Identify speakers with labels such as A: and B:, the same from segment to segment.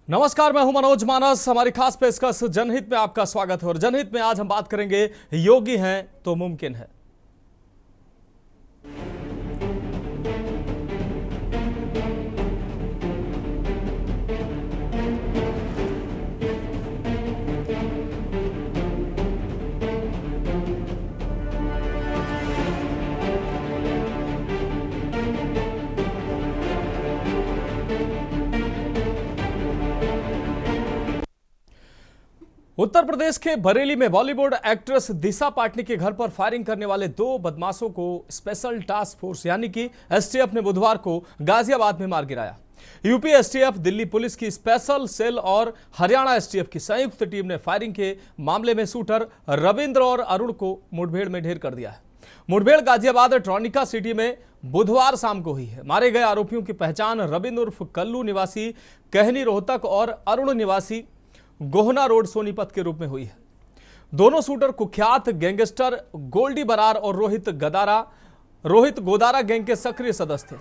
A: नमस्कार, मैं हूं मनोज मानस। हमारी खास पेशकश जनहित में आपका स्वागत है और जनहित में आज हम बात करेंगे योगी हैं तो मुमकिन है। उत्तर प्रदेश के बरेली में बॉलीवुड एक्ट्रेस दिशा पाटनी के घर पर फायरिंग करने वाले दो बदमाशों को स्पेशल टास्क फोर्स यानी कि एसटीएफ ने बुधवार को गाजियाबाद में मार गिराया। यूपी एसटीएफ, दिल्ली पुलिस की स्पेशल सेल और हरियाणा एसटीएफ की संयुक्त टीम ने फायरिंग के मामले में शूटर रविंद्र और अरुण को मुठभेड़ में ढेर कर दिया है। मुठभेड़ गाजियाबाद ट्रॉनिका सिटी में बुधवार शाम को हुई है। मारे गए आरोपियों की पहचान रविंद्र उर्फ कल्लू निवासी कहनी रोहतक और अरुण निवासी गोहना रोड सोनीपत के रूप में हुई है। दोनों शूटर कुख्यात गैंगस्टर गोल्डी बरार और रोहित गोदारा गैंग के सक्रिय सदस्य थे।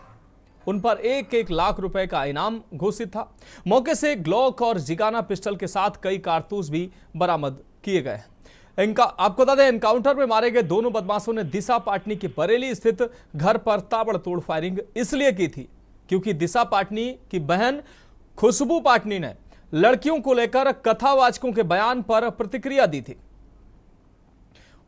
A: उन पर 1-1 लाख रुपए का इनाम घोषित था। मौके से ग्लॉक और जिगाना पिस्टल के साथ कई कारतूस भी बरामद किए गए हैं। आपको बता दें, एनकाउंटर में मारे गए दोनों बदमाशों ने दिशा पाटनी के बरेली स्थित घर पर ताबड़तोड़ फायरिंग इसलिए की थी क्योंकि दिशा पाटनी की बहन खुशबू पाटनी ने लड़कियों को लेकर कथावाचकों के बयान पर प्रतिक्रिया दी थी।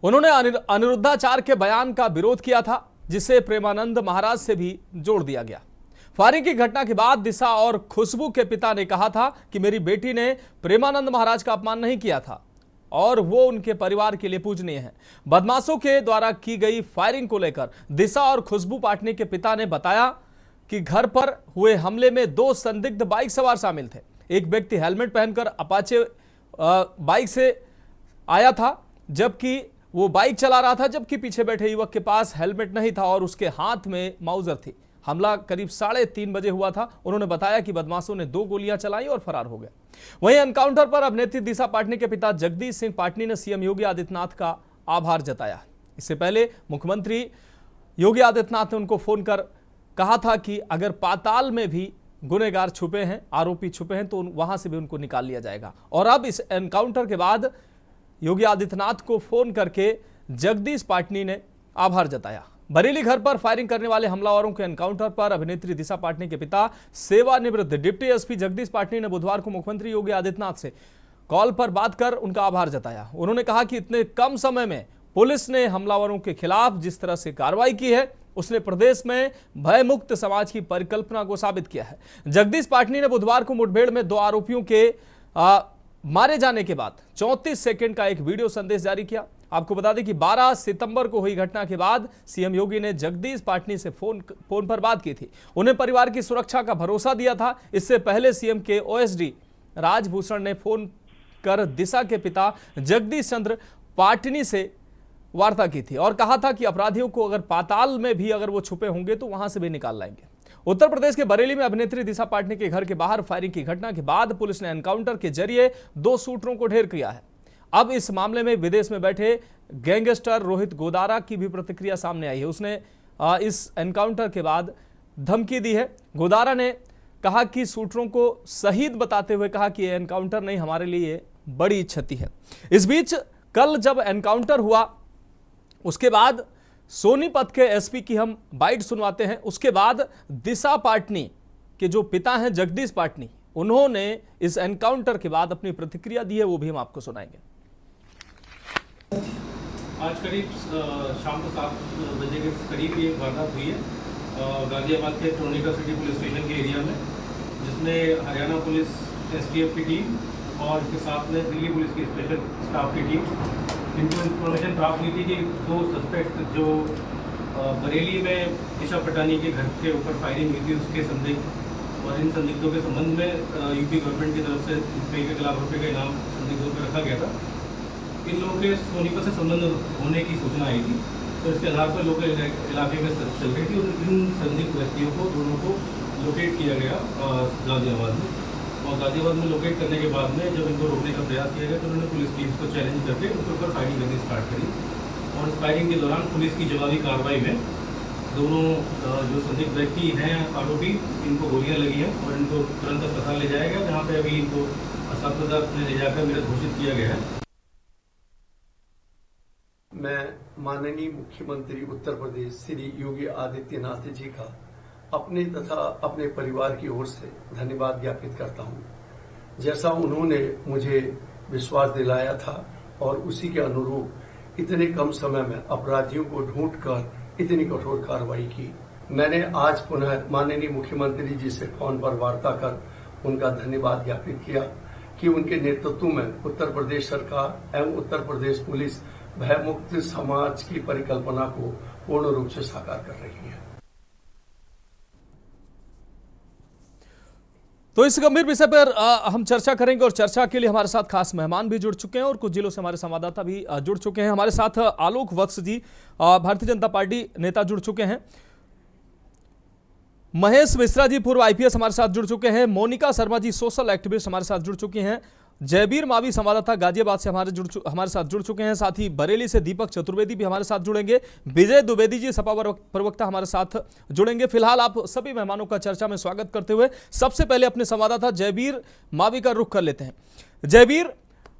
A: उन्होंने अनिरुद्धाचार के बयान का विरोध किया था, जिसे प्रेमानंद महाराज से भी जोड़ दिया गया। फायरिंग की घटना के बाद दिशा और खुशबू के पिता ने कहा था कि मेरी बेटी ने प्रेमानंद महाराज का अपमान नहीं किया था और वो उनके परिवार के लिए पूजनीय है। बदमाशों के द्वारा की गई फायरिंग को लेकर दिशा और खुशबू पाटनी के पिता ने बताया कि घर पर हुए हमले में 2 संदिग्ध बाइक सवार शामिल थे। एक व्यक्ति हेलमेट पहनकर अपाचे बाइक से आया था, जबकि वो बाइक चला रहा था, जबकि पीछे बैठे युवक के पास हेलमेट नहीं था और उसके हाथ में माउजर थी। हमला करीब 3:30 बजे हुआ था। उन्होंने बताया कि बदमाशों ने 2 गोलियां चलाई और फरार हो गए। वहीं एनकाउंटर पर अभिनेत्री दिशा पाटनी के पिता जगदीश सिंह पाटनी ने सीएम योगी आदित्यनाथ का आभार जताया। इससे पहले मुख्यमंत्री योगी आदित्यनाथ ने उनको फोन कर कहा था कि अगर पाताल में भी गुनहगार छुपे हैं, आरोपी छुपे हैं, तो वहां से भी उनको निकाल लिया जाएगा। और अब इस एनकाउंटर के बाद योगी आदित्यनाथ को फोन करके जगदीश पाटनी ने आभार जताया। बरेली घर पर फायरिंग करने वाले हमलावरों के एनकाउंटर पर अभिनेत्री दिशा पाटनी के पिता सेवानिवृत्त डिप्टी एसपी जगदीश पाटनी ने बुधवार को मुख्यमंत्री योगी आदित्यनाथ से कॉल पर बात कर उनका आभार जताया। उन्होंने कहा कि इतने कम समय में पुलिस ने हमलावरों के खिलाफ जिस तरह से कार्रवाई की है, उसने प्रदेश में भयमुक्त समाज की परिकल्पना को साबित किया है। जगदीश पाटनी ने बुधवार को मुठभेड़ में 2 आरोपियों के मारे जाने के बाद 34 सेकंड का एक वीडियो संदेश जारी किया। आपको बता दें कि 12 सितंबर को हुई घटना के बाद सीएम योगी ने जगदीश पाटनी से फोन पर बात की थी। उन्हें परिवार की सुरक्षा का भरोसा दिया था। इससे पहले सीएम के ओएसडी राजभूषण ने फोन कर दिशा के पिता जगदीश चंद्र पाटनी से वार्ता की थी और कहा था कि अपराधियों को अगर पाताल में भी अगर वो छुपे होंगे तो वहां से भी निकाल लाएंगे। उत्तर प्रदेश के बरेली में अभिनेत्री दिशा पाटनी के घर के बाहर फायरिंग की घटना के बाद पुलिस ने एनकाउंटर के जरिए 2 शूटरों को ढेर किया है। अब इस मामले में विदेश में बैठे गैंगस्टर रोहित गोदारा की भी प्रतिक्रिया सामने आई है। उसने इस एनकाउंटर के बाद धमकी दी है। गोदारा ने कहा कि शूटरों को शहीद बताते हुए कहा कि यह एनकाउंटर नहीं, हमारे लिए बड़ी क्षति है। इस बीच कल जब एनकाउंटर हुआ उसके बाद सोनीपत के एसपी की हम बाइट सुनवाते हैं। उसके बाद दिशा पाटनी के जो पिता हैं जगदीश पाटनी, उन्होंने इस एनकाउंटर के बाद अपनी प्रतिक्रिया दी है, वो भी हम आपको सुनाएंगे।
B: आज करीब शाम को 7 बजे के करीब ये वारदात हुई है गाजियाबाद के ट्रोनिका सिटी पुलिस स्टेशन के एरिया में, जिसमें हरियाणा पुलिस एसटीएफ की टीम और इसके साथ में दिल्ली पुलिस की स्पेशल स्टाफ की टीम, इनको इन्फॉर्मेशन प्राप्त हुई थी कि 2 सस्पेक्ट जो बरेली में दिशा पाटनी के घर के ऊपर फायरिंग हुई थी उसके संदिग्ध और इन संदिग्धों के संबंध में यूपी गवर्नमेंट की तरफ से ₹1 लाख का इनाम संदिग्धों पर रखा गया था। इन लोगों के सोनीपत से संबंध होने की सूचना आई थी, तो इसके आधार पर लोकल इलाके में चल रही थी और इन संदिग्ध व्यक्तियों को दोनों को लोकेट किया गया गाजियाबाद में। और गाजियाबाद में लोकेट करने के बाद में जब इनको रोकने का प्रयास किया गया तो उन्होंने पुलिस टीम्स को चैलेंज करके उनके ऊपर फायरिंग करनी स्टार्ट करी और फायरिंग के दौरान पुलिस की जवाबी कार्रवाई में दोनों जो संदिग्ध व्यक्ति हैं आरोपी, इनको गोलियां लगी हैं और इनको तुरंत अस्पताल ले जाया गया, जहाँ पे अभी इनको अस्पताल में ले जाकर मृत घोषित किया गया है।
C: मैं माननीय मुख्यमंत्री उत्तर प्रदेश श्री योगी आदित्यनाथ जी का अपने तथा अपने परिवार की ओर से धन्यवाद ज्ञापित करता हूं। जैसा उन्होंने मुझे विश्वास दिलाया था और उसी के अनुरूप इतने कम समय में अपराधियों को ढूंढकर इतनी कठोर कार्रवाई की। मैंने आज पुनः माननीय मुख्यमंत्री जी से फोन पर वार्ता कर उनका धन्यवाद ज्ञापित किया कि उनके नेतृत्व में उत्तर प्रदेश सरकार एवं उत्तर प्रदेश पुलिस भयमुक्त समाज की परिकल्पना को पूर्ण रूप से साकार कर रही है।
A: तो इस गंभीर विषय पर हम चर्चा करेंगे और चर्चा के लिए हमारे साथ खास मेहमान भी जुड़ चुके हैं और कुछ जिलों से हमारे संवाददाता भी जुड़ चुके हैं। हमारे साथ आलोक वत्स जी भारतीय जनता पार्टी नेता जुड़ चुके हैं। महेश मिश्रा जी पूर्व आईपीएस हमारे साथ जुड़ चुके हैं। मोनिका शर्मा जी सोशल एक्टिविस्ट हमारे साथ जुड़ चुकी हैं। जयबीर मावी संवाददाता गाजियाबाद से हमारे साथ जुड़ चुके हैं। साथ ही बरेली से दीपक चतुर्वेदी भी हमारे साथ जुड़ेंगे। विजय द्विवेदी जी सपा प्रवक्ता हमारे साथ जुड़ेंगे। फिलहाल आप सभी मेहमानों का चर्चा में स्वागत करते हुए सबसे पहले अपने संवाददाता जयबीर मावी का रुख कर लेते हैं। जयबीर,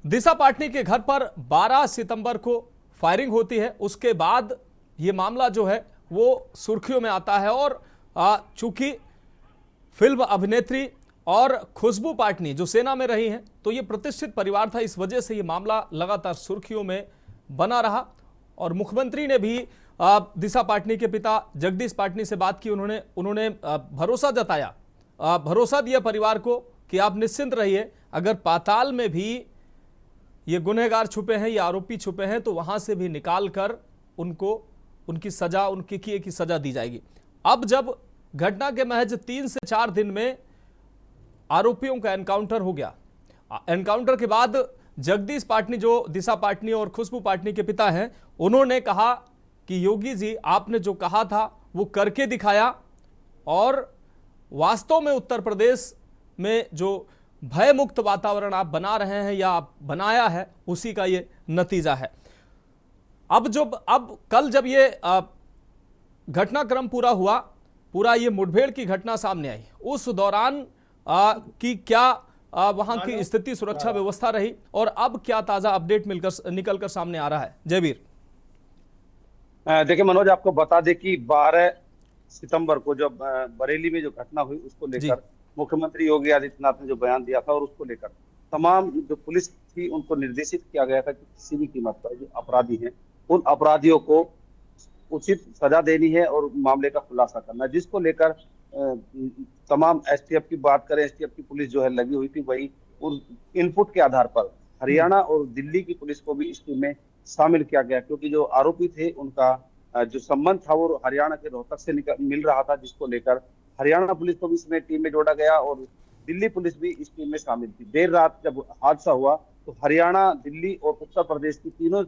A: दिशा पाटनी के घर पर 12 सितंबर को फायरिंग होती है, उसके बाद ये मामला जो है वो सुर्खियों में आता है और चूंकि फिल्म अभिनेत्री और खुशबू पाटनी जो सेना में रही हैं, तो ये प्रतिष्ठित परिवार था, इस वजह से ये मामला लगातार सुर्खियों में बना रहा। और मुख्यमंत्री ने भी दिशा पाटनी के पिता जगदीश पाटनी से बात की। उन्होंने भरोसा जताया, भरोसा दिया परिवार को कि आप निश्चिंत रहिए, अगर पाताल में भी ये गुनहगार छुपे हैं, ये आरोपी छुपे हैं, तो वहां से भी निकाल कर उनको उनकी सजा, उनके किए की सजा दी जाएगी। अब जब घटना के महज 3 से 4 दिन में आरोपियों का एनकाउंटर हो गया, एनकाउंटर के बाद जगदीश पाटनी जो दिशा पाटनी और खुशबू पाटनी के पिता हैं, उन्होंने कहा कि योगी जी आपने जो कहा था वो करके दिखाया और वास्तव में उत्तर प्रदेश में जो भयमुक्त वातावरण आप बना रहे हैं या आप बनाया है, उसी का ये नतीजा है। अब कल जब ये घटनाक्रम पूरा हुआ, पूरा ये मुठभेड़ की घटना सामने आई, उस दौरान कि क्या वहां की स्थिति, सुरक्षा व्यवस्था रही और अब क्या ताजा अपडेट निकलकर सामने आ रहा है? जयबीर,
D: देखिए मनोज, आपको बता दें कि 12 सितंबर को जब बरेली में जो घटना हुई उसको लेकर मुख्यमंत्री योगी आदित्यनाथ ने जो बयान दिया था और उसको लेकर तमाम जो पुलिस थी उनको निर्देशित किया गया था कि किसी भी कीमत पर जो अपराधी हैं उन अपराधियों को उचित सजा देनी है और मामले का खुलासा करना, जिसको लेकर तमाम एसटीएफ की बात करें, एसटीएफ की पुलिस जो है लगी हुई थी, वही उन इनपुट के आधार पर हरियाणा और दिल्ली की पुलिस को भी इस टीम में शामिल किया गया, क्योंकि जो आरोपी थे उनका जो संबंध था वो हरियाणा के रोहतक से मिल रहा था, जिसको लेकर हरियाणा पुलिस को भी इसमें टीम में जोड़ा गया और दिल्ली पुलिस भी इस टीम में शामिल थी। देर रात जब हादसा हुआ तो हरियाणा, दिल्ली और उत्तर प्रदेश की तीनों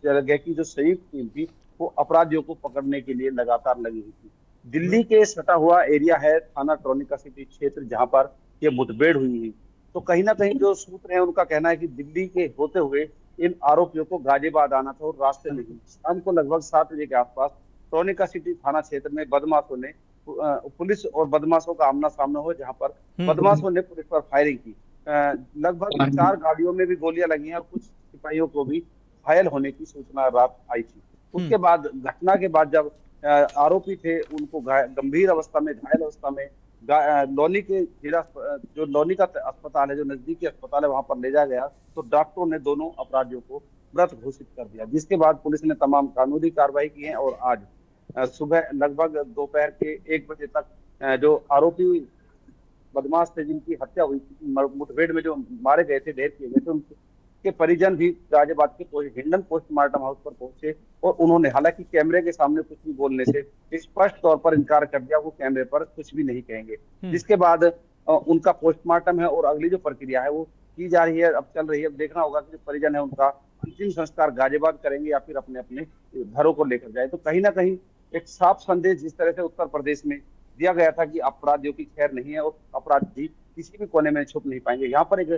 D: जगह की जो संयुक्त टीम थी वो अपराधियों को पकड़ने के लिए लगातार लगी हुई थी। दिल्ली के सटा हुआ एरिया है थाना ट्रोनिका सिटी क्षेत्र, जहां पर ये मुठभेड़ हुई है। तो कहीं ना कहीं जो सूत्र हैं उनका कहना है कि दिल्ली के होते हुए इन आरोपियों को गाजियाबाद आना था और रास्ते में ही शाम को लगभग 7 बजे के आसपास ट्रोनिका सिटी थाना क्षेत्र में बदमाशों ने, पुलिस और बदमाशों का आमना सामना हुआ, जहां पर बदमाशों ने पुलिस पर फायरिंग की। लगभग 4 गाड़ियों में भी गोलियां लगी हैं और कुछ सिपाहियों को भी घायल होने की सूचना रात आई थी। उसके बाद घटना के बाद जब आरोपी थे उनको गंभीर अवस्था में, घायल अवस्था में लौनी के जिला जो लौनी का अस्पताल है, जो नजदीकी अस्पताल है, वहां पर ले जाया गया तो डॉक्टरों ने दोनों अपराधियों को मृत घोषित कर दिया, जिसके बाद पुलिस ने तमाम कानूनी कार्रवाई की है और आज सुबह लगभग दोपहर के 1 बजे तक जो आरोपी बदमाश थे जिनकी हत्या हुई थी, मुठभेड़ में जो मारे गए थे, ढेर किए गए थे, उनके परिजन भी गाजियाबाद के हिंडन पोस्टमार्टम हाउस पर पहुंचे और उन्होंने हालांकि कैमरे के सामने कुछ भी बोलने से स्पष्ट तौर पर इनकार कर दिया, वो कैमरे पर कुछ भी नहीं कहेंगे। जिसके बाद उनका पोस्टमार्टम है और अगली जो प्रक्रिया है वो की जा रही है, अब चल रही है। अब देखना होगा कि जो परिजन है उनका अंतिम संस्कार गाजियाबाद करेंगे या फिर अपने अपने घरों को लेकर जाए। तो कहीं ना कहीं एक साफ संदेश जिस तरह से उत्तर प्रदेश में दिया गया था कि अपराधियों की खैर नहीं है और अपराधी किसी भी कोने में छुप नहीं पाएंगे। यहाँ पर एक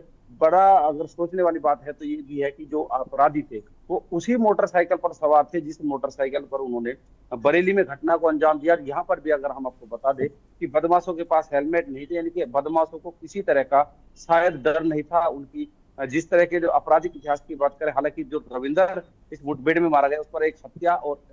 D: बड़ा अगर सोचने वाली बात है तो ये भी है कि जो अपराधी थे वो उसी मोटरसाइकिल पर सवार थे जिस मोटरसाइकिल पर उन्होंने बरेली में घटना को अंजाम दिया। यहाँ पर भी अगर हम आपको बता दें कि बदमाशों के पास हेलमेट नहीं थे, यानी कि बदमाशों को किसी तरह का शायद डर नहीं था। उनकी जिस तरह के जो आपराधिक इतिहास की बात करें, हालांकि जो रविंदर इस मुठभेड़ में मारा गया उस पर एक हत्या और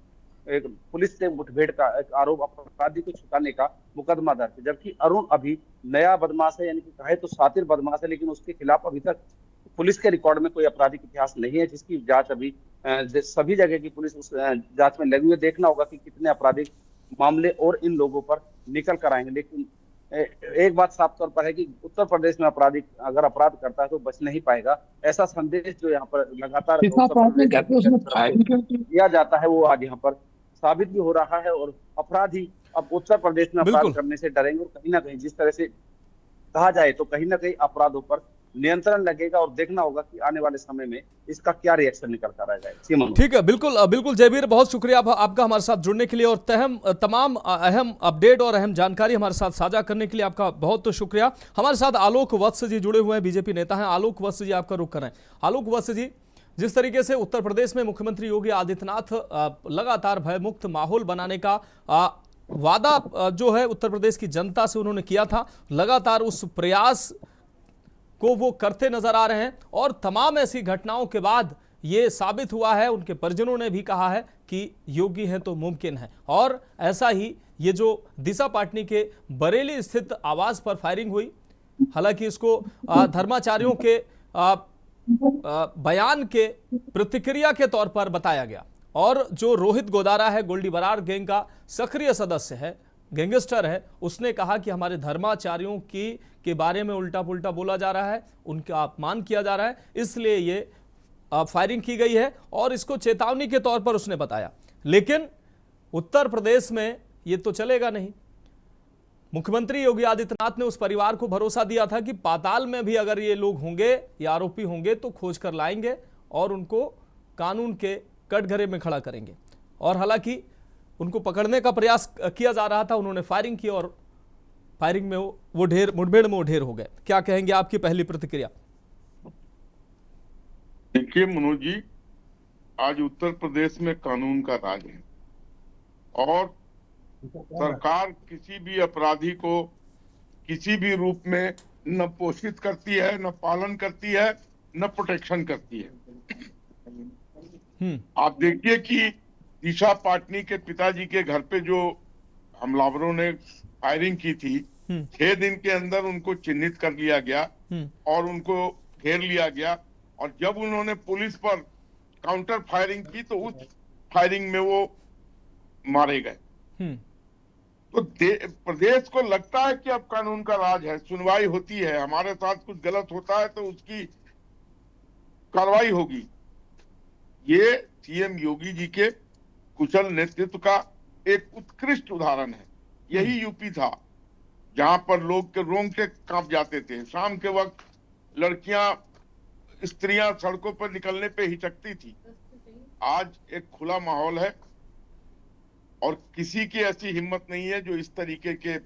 D: एक पुलिस से मुठभेड़ का एक आरोप अपराधी को छुटाने का मुकदमा दर्ज है, जबकि अरुण अभी नया बदमाश है, यानी कि कहे तो शातिर बदमाश है, लेकिन उसके खिलाफ अभी तक पुलिस के रिकॉर्ड में कोई आपराधिक इतिहास नहीं है, जिसकी जांच अभी सभी जगह की पुलिस उस जांच में लगी हुई। देखना होगा कि कितने आपराधिक मामले और इन लोगों पर निकल कर आएंगे। लेकिन एक बात साफ तौर पर है कि उत्तर प्रदेश में अपराधी अगर अपराध करता है तो बच नहीं पाएगा। ऐसा संदेश जो यहाँ पर लगातार दिया जाता है वो आज यहाँ पर साबित भी हो रहा है, और अपराधी अब उत्तर प्रदेश में अपराध करने से डरेंगे, और कहीं ना कहीं जिस तरह से कहा जाए तो कहीं ना कहीं अपराधों पर नियंत्रण लगेगा, और देखना होगा कि आने वाले समय में इसका क्या रिएक्शन निकल कर आ जाए।
A: ठीक है, बिल्कुल बिल्कुल जयवीर, बहुत शुक्रिया आपका हमारे साथ जुड़ने के लिए, और तमाम अहम अपडेट और अहम जानकारी हमारे साथ साझा करने के लिए आपका बहुत शुक्रिया। हमारे साथ आलोक वत्स जी जुड़े हुए हैं, बीजेपी नेता हैं। आलोक वत्स जी, आपका रुख करें। आलोक वत्स जी, जिस तरीके से उत्तर प्रदेश में मुख्यमंत्री योगी आदित्यनाथ लगातार भयमुक्त माहौल बनाने का वादा जो है उत्तर प्रदेश की जनता से उन्होंने किया था, लगातार उस प्रयास को वो करते नजर आ रहे हैं, और तमाम ऐसी घटनाओं के बाद ये साबित हुआ है, उनके परिजनों ने भी कहा है कि योगी हैं तो मुमकिन है। और ऐसा ही ये जो दिशा पाटनी के बरेली स्थित आवास पर फायरिंग हुई, हालांकि इसको धर्माचार्यों के बयान के प्रतिक्रिया के तौर पर बताया गया, और जो रोहित गोदारा है, गोल्डी बरार गैंग का सक्रिय सदस्य है, गैंगस्टर है, उसने कहा कि हमारे धर्माचार्यों के बारे में उल्टा पुल्टा बोला जा रहा है, उनका अपमान किया जा रहा है, इसलिए ये फायरिंग की गई है, और इसको चेतावनी के तौर पर उसने बताया। लेकिन उत्तर प्रदेश में ये तो चलेगा नहीं। मुख्यमंत्री योगी आदित्यनाथ ने उस परिवार को भरोसा दिया था कि पाताल में भी अगर ये लोग होंगे या आरोपी होंगे तो खोज कर लाएंगे और उनको कानून के कटघरे में खड़ा करेंगे, और हालांकि उनको पकड़ने का प्रयास किया जा रहा था। उन्होंने फायरिंग की और फायरिंग में वो मुठभेड़ में वो ढेर हो गए। क्या कहेंगे, आपकी पहली प्रतिक्रिया?
E: देखिए मनोज जी, आज उत्तर प्रदेश में कानून का राज है, और सरकार किसी भी अपराधी को किसी भी रूप में न पोषित करती है, न पालन करती है, न प्रोटेक्शन करती है। आप देखिए कि दिशा पाटनी के पिताजी के घर पे जो हमलावरों ने फायरिंग की थी, 6 दिन के अंदर उनको चिन्हित कर लिया गया और उनको घेर लिया गया, और जब उन्होंने पुलिस पर काउंटर फायरिंग की तो उस फायरिंग में वो मारे गए। तो प्रदेश को लगता है कि अब कानून का राज है, सुनवाई होती है, हमारे साथ कुछ गलत होता है तो उसकी कार्रवाई होगी। ये सीएम योगी जी के कुशल नेतृत्व का एक उत्कृष्ट उदाहरण है। यही यूपी था जहां पर लोग के रोंगटे कांप जाते थे, शाम के वक्त लड़कियां स्त्रियां सड़कों पर निकलने पे हिचकती थी। आज एक खुला माहौल है और किसी की ऐसी हिम्मत नहीं है जो इस तरीके के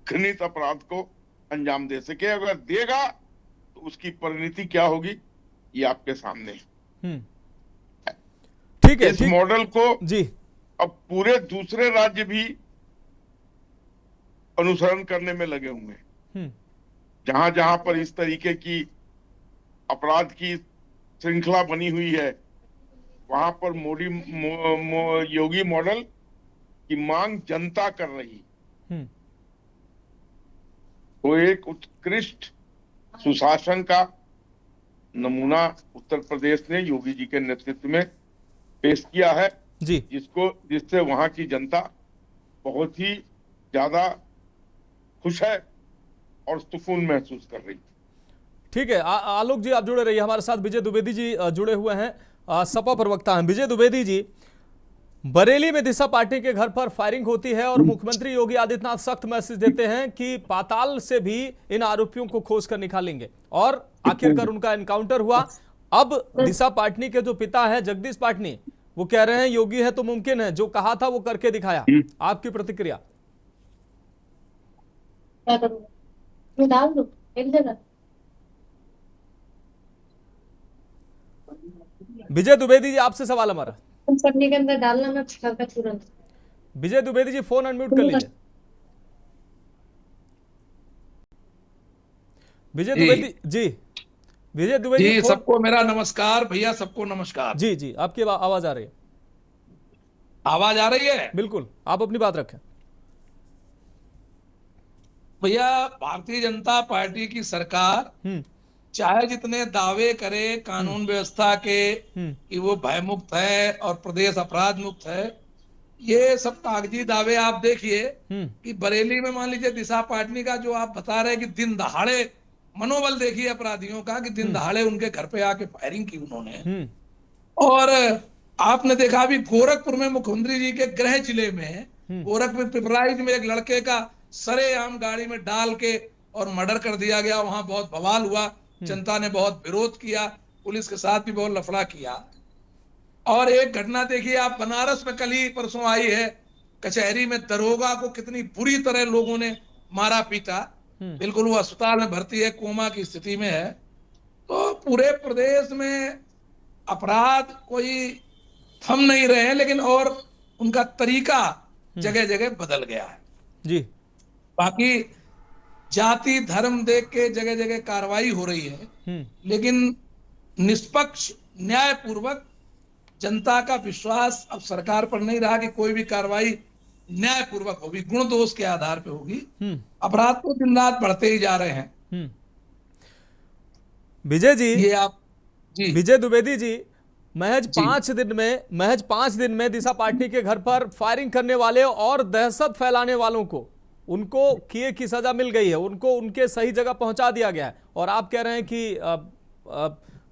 E: घृणित अपराध को अंजाम दे सके। अगर देगा तो उसकी परिणति क्या होगी ये आपके सामने है।
A: ठीक है,
E: इस मॉडल को
A: जी
E: अब पूरे दूसरे राज्य भी अनुसरण करने में लगे हुए हैं। जहां जहां पर इस तरीके की अपराध की श्रृंखला बनी हुई है वहां पर योगी मॉडल की मांग जनता कर रही। वो एक उत्कृष्ट सुशासन का नमूना उत्तर प्रदेश ने योगी जी के नेतृत्व में पेश किया है
A: जी,
E: जिससे वहां की जनता बहुत ही ज्यादा खुश है और सुकून महसूस कर रही।
A: ठीक है, आलोक जी आप जुड़े रहिए हमारे साथ। विजय द्विवेदी जी जुड़े हुए हैं, सपा प्रवक्ता हैं। विजय द्विवेदी जी, बरेली में दिशा पार्टी के घर पर फायरिंग होती है और मुख्यमंत्री योगी आदित्यनाथ सख्त मैसेज देते हैं कि पाताल से भी इन आरोपियों को खोज कर निकालेंगे, और आखिरकार उनका एनकाउंटर हुआ। अब दिशा पाटनी के जो पिता है जगदीश पाटनी, वो कह रहे हैं योगी है तो मुमकिन है, जो कहा था वो करके दिखाया। आपकी प्रतिक्रिया?
F: मैं डाल दूं एक जगह।
A: विजय द्विवेदी जी, आपसे सवाल हमारा।
F: पन्नी के अंदर डालना, मैं छिड़का तुरंत।
A: विजय द्विवेदी जी, फोन अनम्यूट कर लीजिए। विजय द्विवेदी जी, विजय द्विवेदी
G: जी,
A: फोन।
G: सबको मेरा नमस्कार भैया, सबको नमस्कार।
A: जी जी, आपकी आवाज आ रही है।
G: आवाज आ रही है?
A: बिल्कुल, आप अपनी बात रखें।
G: भैया, भारतीय जनता पार्टी की सरकार चाहे जितने दावे करे कानून व्यवस्था के कि वो भयमुक्त है और प्रदेश अपराध मुक्त है, ये सब कागजी दावे आप देखिए कि बरेली में मान लीजिए दिशा पाटनी का जो आप बता रहे हैं कि दिन दहाड़े मनोबल देखिए अपराधियों का, कि दिन दहाड़े उनके घर पे आके फायरिंग की उन्होंने। और आपने देखा अभी गोरखपुर में मुख्यमंत्री जी के गृह जिले में गोरखपुर पिपराइच में एक लड़के का सरेआम गाड़ी में डाल के और मर्डर कर दिया गया। वहां बहुत बवाल हुआ, जनता ने बहुत विरोध किया, पुलिस के साथ भी बहुत लफड़ा किया। और एक घटना देखिए आप, बनारस में कल ही परसों आई है, कचहरी में दरोगा को कितनी बुरी तरह लोगों ने मारा पीटा। बिल्कुल वो अस्पताल में भर्ती है, कोमा की स्थिति में है। तो पूरे प्रदेश में अपराध कोई थम नहीं रहे हैं, लेकिन और उनका तरीका जगह जगह बदल गया है
A: जी।
G: बाकी जाति धर्म देख के जगह जगह कार्रवाई हो रही है, लेकिन निष्पक्ष न्यायपूर्वक जनता का विश्वास अब सरकार पर नहीं रहा कि कोई भी कार्रवाई न्यायपूर्वक होगी, गुण दोष के आधार पर होगी। अपराध तो दिन रात बढ़ते ही जा रहे हैं।
A: विजय जी,
G: ये आप जी,
A: विजय द्विवेदी जी, महज 5 दिन में दिशा पाटनी के घर पर फायरिंग करने वाले और दहशत फैलाने वालों को उनको किए की सजा मिल गई है, उनको उनके सही जगह पहुंचा दिया गया है। और आप कह रहे हैं कि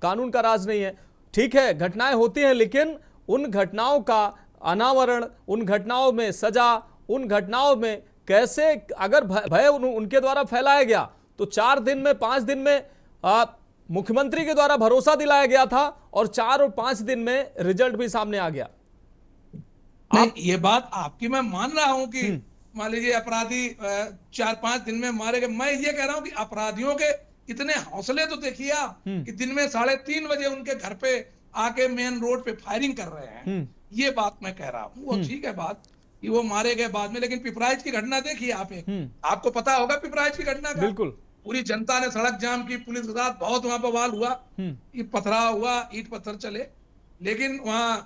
A: कानून का राज नहीं है। ठीक है, घटनाएं होती हैं, लेकिन उन घटनाओं का अनावरण, उन घटनाओं में सजा, उन घटनाओं में कैसे अगर भय उनके द्वारा फैलाया गया तो 4 दिन में 5 दिन में मुख्यमंत्री के द्वारा भरोसा दिलाया गया था और 4 और 5 दिन में रिजल्ट भी सामने आ गया।
G: नहीं, ये बात आपकी मैं मान रहा हूं कि मान लीजिए अपराधी 4-5 दिन में मारे गए। मैं ये कह रहा हूं कि अपराधियों के इतने हौसले तो देखिए आप कि दिन में 3:30 बजे उनके घर पे आके मेन रोड पे फायरिंग कर रहे हैं। ये बात मैं कह रहा हूँ। वो ठीक है बात कि वो मारे गए बाद में, लेकिन पिपराइच की घटना देखिए आप। आपको पता होगा पिपराइच की घटना का।
A: बिल्कुल,
G: पूरी जनता ने सड़क जाम की, पुलिस के साथ बहुत वहां बवाल हुआ, कि पथराव हुआ, ईंट पत्थर चले, लेकिन वहां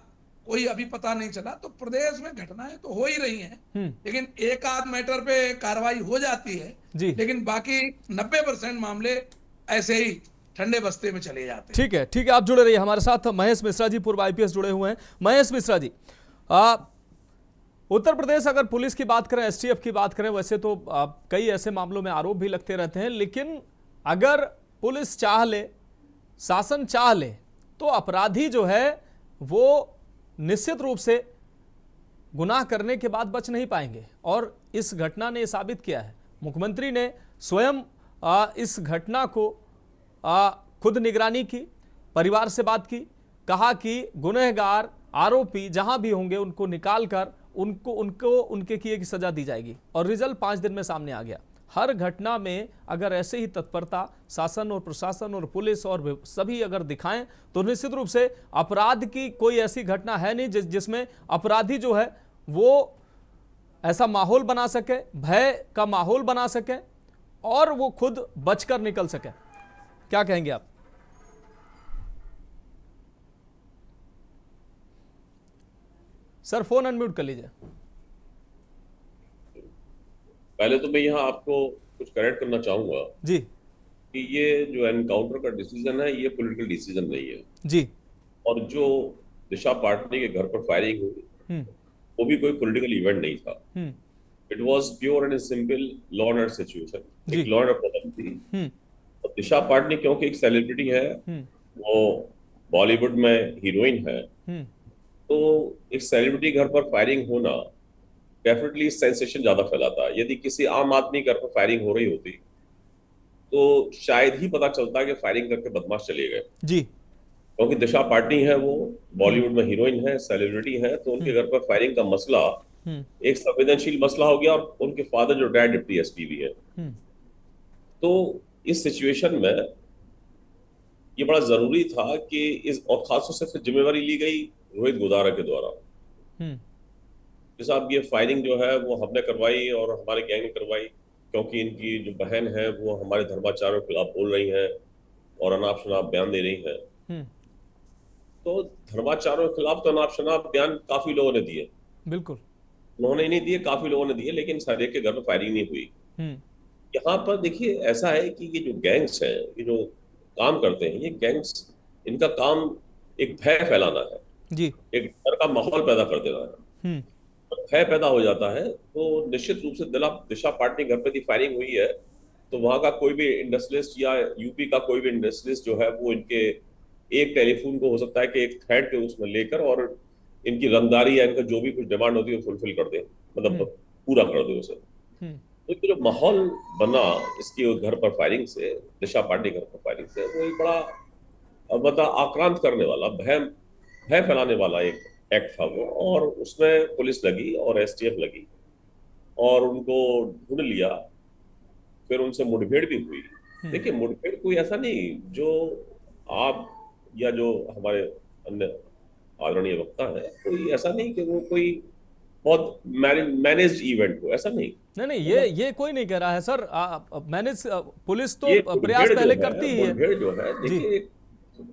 G: कोई अभी पता नहीं चला। तो प्रदेश में घटनाएं तो हो ही रही हैं, लेकिन एक आध मैटर पे कार्रवाई हो जाती है, लेकिन बाकी 90% मामले ऐसे ही ठंडे बस्ते में चले जाते हैं।
A: ठीक है, आप जुड़े रहिए हमारे साथ। महेश मिश्रा जी, पूर्व IPS जुड़े हुए हैं। महेश मिश्रा जी, उत्तर प्रदेश अगर पुलिस की बात करें, STF की बात करें, वैसे तो कई ऐसे मामलों में आरोप भी लगते रहते हैं, लेकिन अगर पुलिस चाह ले, शासन चाह ले, तो अपराधी जो है वो निश्चित रूप से गुनाह करने के बाद बच नहीं पाएंगे। और इस घटना ने साबित किया है। मुख्यमंत्री ने स्वयं इस घटना को खुद निगरानी की, परिवार से बात की, कहा कि गुनहगार आरोपी जहां भी होंगे उनको निकालकर उनको उनके किए की सजा दी जाएगी। और रिजल्ट 5 दिन में सामने आ गया। हर घटना में अगर ऐसे ही तत्परता शासन और प्रशासन और पुलिस और सभी अगर दिखाएं तो निश्चित रूप से अपराध की कोई ऐसी घटना है नहीं जिसमें अपराधी जो है वो ऐसा माहौल बना सके, भय का माहौल बना सके और वो खुद बचकर निकल सके। क्या कहेंगे आप? सर, फोन अनम्यूट कर लीजिए।
H: पहले तो मैं यहाँ आपको कुछ करेक्ट करना चाहूंगा
A: जी
H: कि ये जो एनकाउंटर का डिसीजन है ये पॉलिटिकल डिसीजन नहीं है
A: जी।
H: और जो दिशा पाटनी के घर पर फायरिंग हुई वो भी कोई पॉलिटिकल इवेंट नहीं था। It was pure and simple law and order situation, एक लॉ एंड ऑर्डर प्रॉब्लम थी। और दिशा पाटनी क्योंकि एक सेलिब्रिटी है, वो बॉलीवुड में हीरोइन है, तो एक सेलिब्रिटी घर पर फायरिंग होना डेफिनेटली सेंसेशन ज्यादा फैलाता है। यदि किसी आम आदमी घर पर फायरिंग हो रही होती तो शायद ही पता चलता कि फायरिंग करके बदमाश चले गए जी। क्योंकि दिशा पाटनी है, वो बॉलीवुड में हीरोइन है, सेलिब्रिटी है, तो उनके घर पर फायरिंग का मसला एक संवेदनशील मसला हो गया। और उनके फादर जो डैड डिप्टी SP भी है, तो इस सिचुएशन में ये बड़ा जरूरी था कि इस, और खासतौर से फिर जिम्मेवारी ली गई रोहित गोदारा के द्वारा कि साहब ये फायरिंग जो है वो हमने करवाई और हमारे गैंग ने करवाई, क्योंकि इनकी जो बहन है वो हमारे धर्माचार्यों के खिलाफ बोल रही है और अनाप शनाप बयान दे रही है। तो धर्माचार्यों के खिलाफ तो अनाप शनाप बयान काफी लोगों ने दिए,
A: बिल्कुल
H: उन्होंने ही नहीं दिए, काफी लोगों ने दिए, लेकिन सारे के घर में फायरिंग नहीं हुई। यहाँ पर देखिए ऐसा है कि ये जो गैंग्स हैं, ये जो काम करते हैं, ये गैंग्स, इनका काम एक भय फैलाना है
A: जी,
H: एक डर का माहौल पैदा कर देना है। भय पैदा हो जाता है तो निश्चित रूप से दिशा पाटनी घर पे फायरिंग हुई है तो वहां का कोई भी इंडस्ट्रियलिस्ट या यूपी का कोई भी इंडस्ट्रियलिस्ट जो है वो इनके एक टेलीफोन को हो सकता है कि एक थ्रेड के उसमें लेकर और इनकी रंगदारी या इनका जो भी कुछ डिमांड होती है वो फुलफिल कर दे, मतलब पूरा कर दे उसे। तो जो माहौल बना इसके घर पर फायरिंग से, दिशा पाटनी घर पर फायरिंग से, वो एक बड़ा मतलब आक्रांत करने वाला, भय फैलाने वाला एक एक्ट था वो, और उसमें पुलिस लगी और एसटीएफ लगी और उनको ढूंढ लिया, फिर उनसे मुठभेड़ भी हुई। देखिए मुठभेड़ कोई ऐसा नहीं जो आप या जो हमारे अन्य आदरणीय वक्ता है, कोई ऐसा नहीं कि वो कोई बहुत मैनेज्ड इवेंट हो, ऐसा नहीं।
A: नहीं, ये कोई नहीं कह रहा है सर। मैनेज पुलिस तो प्रयास पहले करती ही है।
H: मुठभेड़ जो है देखिए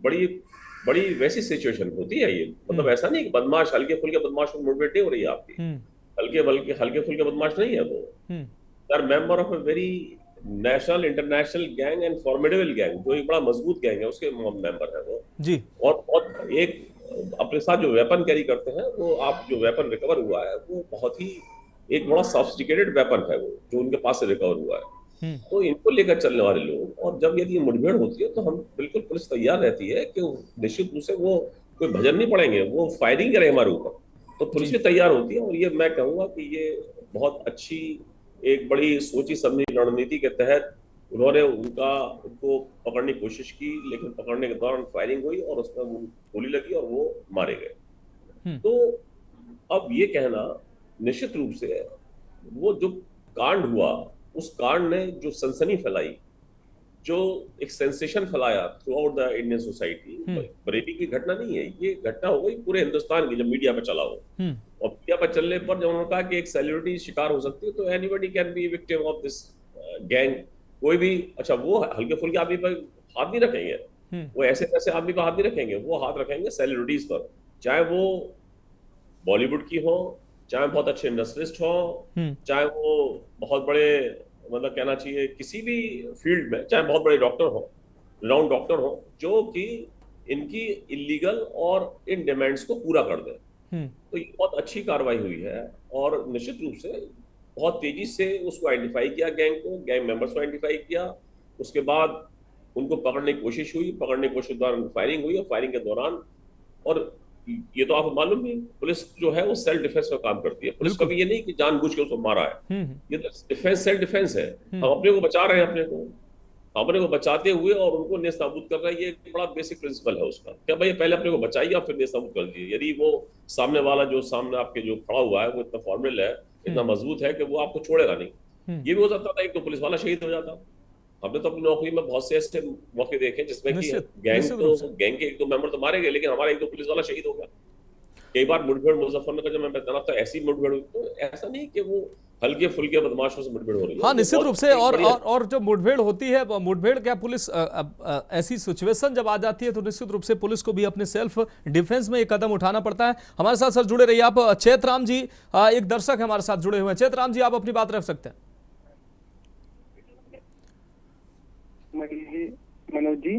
H: बड़ी बड़ी वैसी सिचुएशन होती है ये, मतलब ऐसा नहीं कि बदमाश हल्के फुल्के बदमाश में मुठभेड़ नहीं हो रही है आपकी, हल्के फुल्के बदमाश नहीं है वो, they are member of a very national international gang and formidable gang, जो एक बड़ा मजबूत गैंग है उसके मेंबर है वो जी। और एक अपने साथ जो वेपन कैरी करते हैं, वो आप जो वेपन रिकवर हुआ है वो बहुत ही एक बड़ा सॉफिस्टिकेटेड वेपन है वो जो उनके पास से रिकवर हुआ है। तो इनको लेकर चलने वाले लोग, और जब यदि मुठभेड़ होती है तो हम बिल्कुल पुलिस तैयार रहती है कि निश्चित रूप से वो कोई भजन नहीं पड़ेंगे, वो फायरिंग करें हमारे ऊपर, तो पुलिस भी तैयार होती है। और ये मैं कहूंगा कि ये बहुत अच्छी एक बड़ी सोची समझी रणनीति के तहत उन्होंने उनको पकड़ने की कोशिश की, लेकिन पकड़ने के दौरान फायरिंग हुई और उसमें वो गोली लगी और वो मारे गए। तो अब ये कहना निश्चित रूप से वो जो कांड हुआ, उस कांड ने जो सनसनी फैलाई, जो एक सेंसेशन फैलाया through out the Indian society, Bareilly की घटना नहीं है, ये घटना हो गई पूरे हिंदुस्तान की जब मीडिया पे चला हो। और मीडिया पर चलने पर जब उन्होंने कहा कि एक सेलिब्रिटी शिकार हो सकती है, तो anybody can be victim of this gang, कोई भी। अच्छा, वो हल्के फुल्के आदमी पर हाथ नहीं रखेंगे, वो ऐसे ऐसे आदमी पर हाथ नहीं रखेंगे, वो हाथ रखेंगे सेलिब्रिटीज पर, चाहे वो बॉलीवुड की हो, चाहे बहुत अच्छे इंडस्ट्रियलिस्ट हो, चाहे वो बहुत बड़े, मतलब कहना चाहिए किसी भी फील्ड में, चाहे बहुत बड़े डॉक्टर हो, रिनाउंड डॉक्टर हो, जो कि इनकी इलीगल और इन डिमांड्स को पूरा कर दे। तो ये बहुत अच्छी कार्रवाई हुई है और निश्चित रूप से बहुत तेजी से उसको आइडेंटिफाई किया, गैंग मेंबर्स को आइडेंटिफाई किया, उसके बाद उनको पकड़ने की कोशिश हुई, पकड़ने की कोशिश के दौरान फायरिंग हुई, और फायरिंग के दौरान, और ये तो आपको मालूम भी, पुलिस जो है वो सेल्फ डिफेंस में काम करती है। पुलिस कभी ये नहीं कि जानबूझ के उसको मारा है, ये तो डिफेंस, सेल्फ डिफेंस है। हम अपने को बचा रहे हैं, अपने को बचाते हुए और उनको नेस्तनाबूद कर रहे हैं। ये एक बड़ा बेसिक प्रिंसिपल है उसका, क्या भाई पहले अपने को बचाइए और फिर नेस्तनाबूद कर दीजिए। यदि वो सामने वाला जो सामने आपके जो खड़ा हुआ है वो इतना फॉर्मल है, इतना मजबूत है कि वो आपको छोड़ेगा नहीं। ये भी हो सकता था एक तो पुलिस वाला शहीद हो जाता। हमने तो अपनी नौकरी में बहुत से ऐसे मौके देखे जिसमें कि गैंग के एक दो मेंबर तो मारे गए, लेकिन हमारा एक दो पुलिस वाला शहीद हो गया। कई बार मुठभेड़ मुजफ्फरनगर जब मैं बताना तो ऐसी मुठभेड़ हुई, तो ऐसा नहीं कि वो हल्के फुल्के बदमाशों से मुठभेड़ हो रही है।
A: हाँ, निश्चित रूप से। और जब मुठभेड़ होती है, मुठभेड़ क्या पुलिस ऐसी सिचुएशन जब आ जाती है तो निश्चित रूप से पुलिस को भी अपने सेल्फ डिफेंस में एक कदम उठाना पड़ता है। हमारे साथ सर जुड़े रहिए आप। चैतराम जी एक दर्शक हमारे साथ जुड़े हुए हैं। चैतराम जी, आप अपनी बात रख सकते हैं।
I: मनोज जी,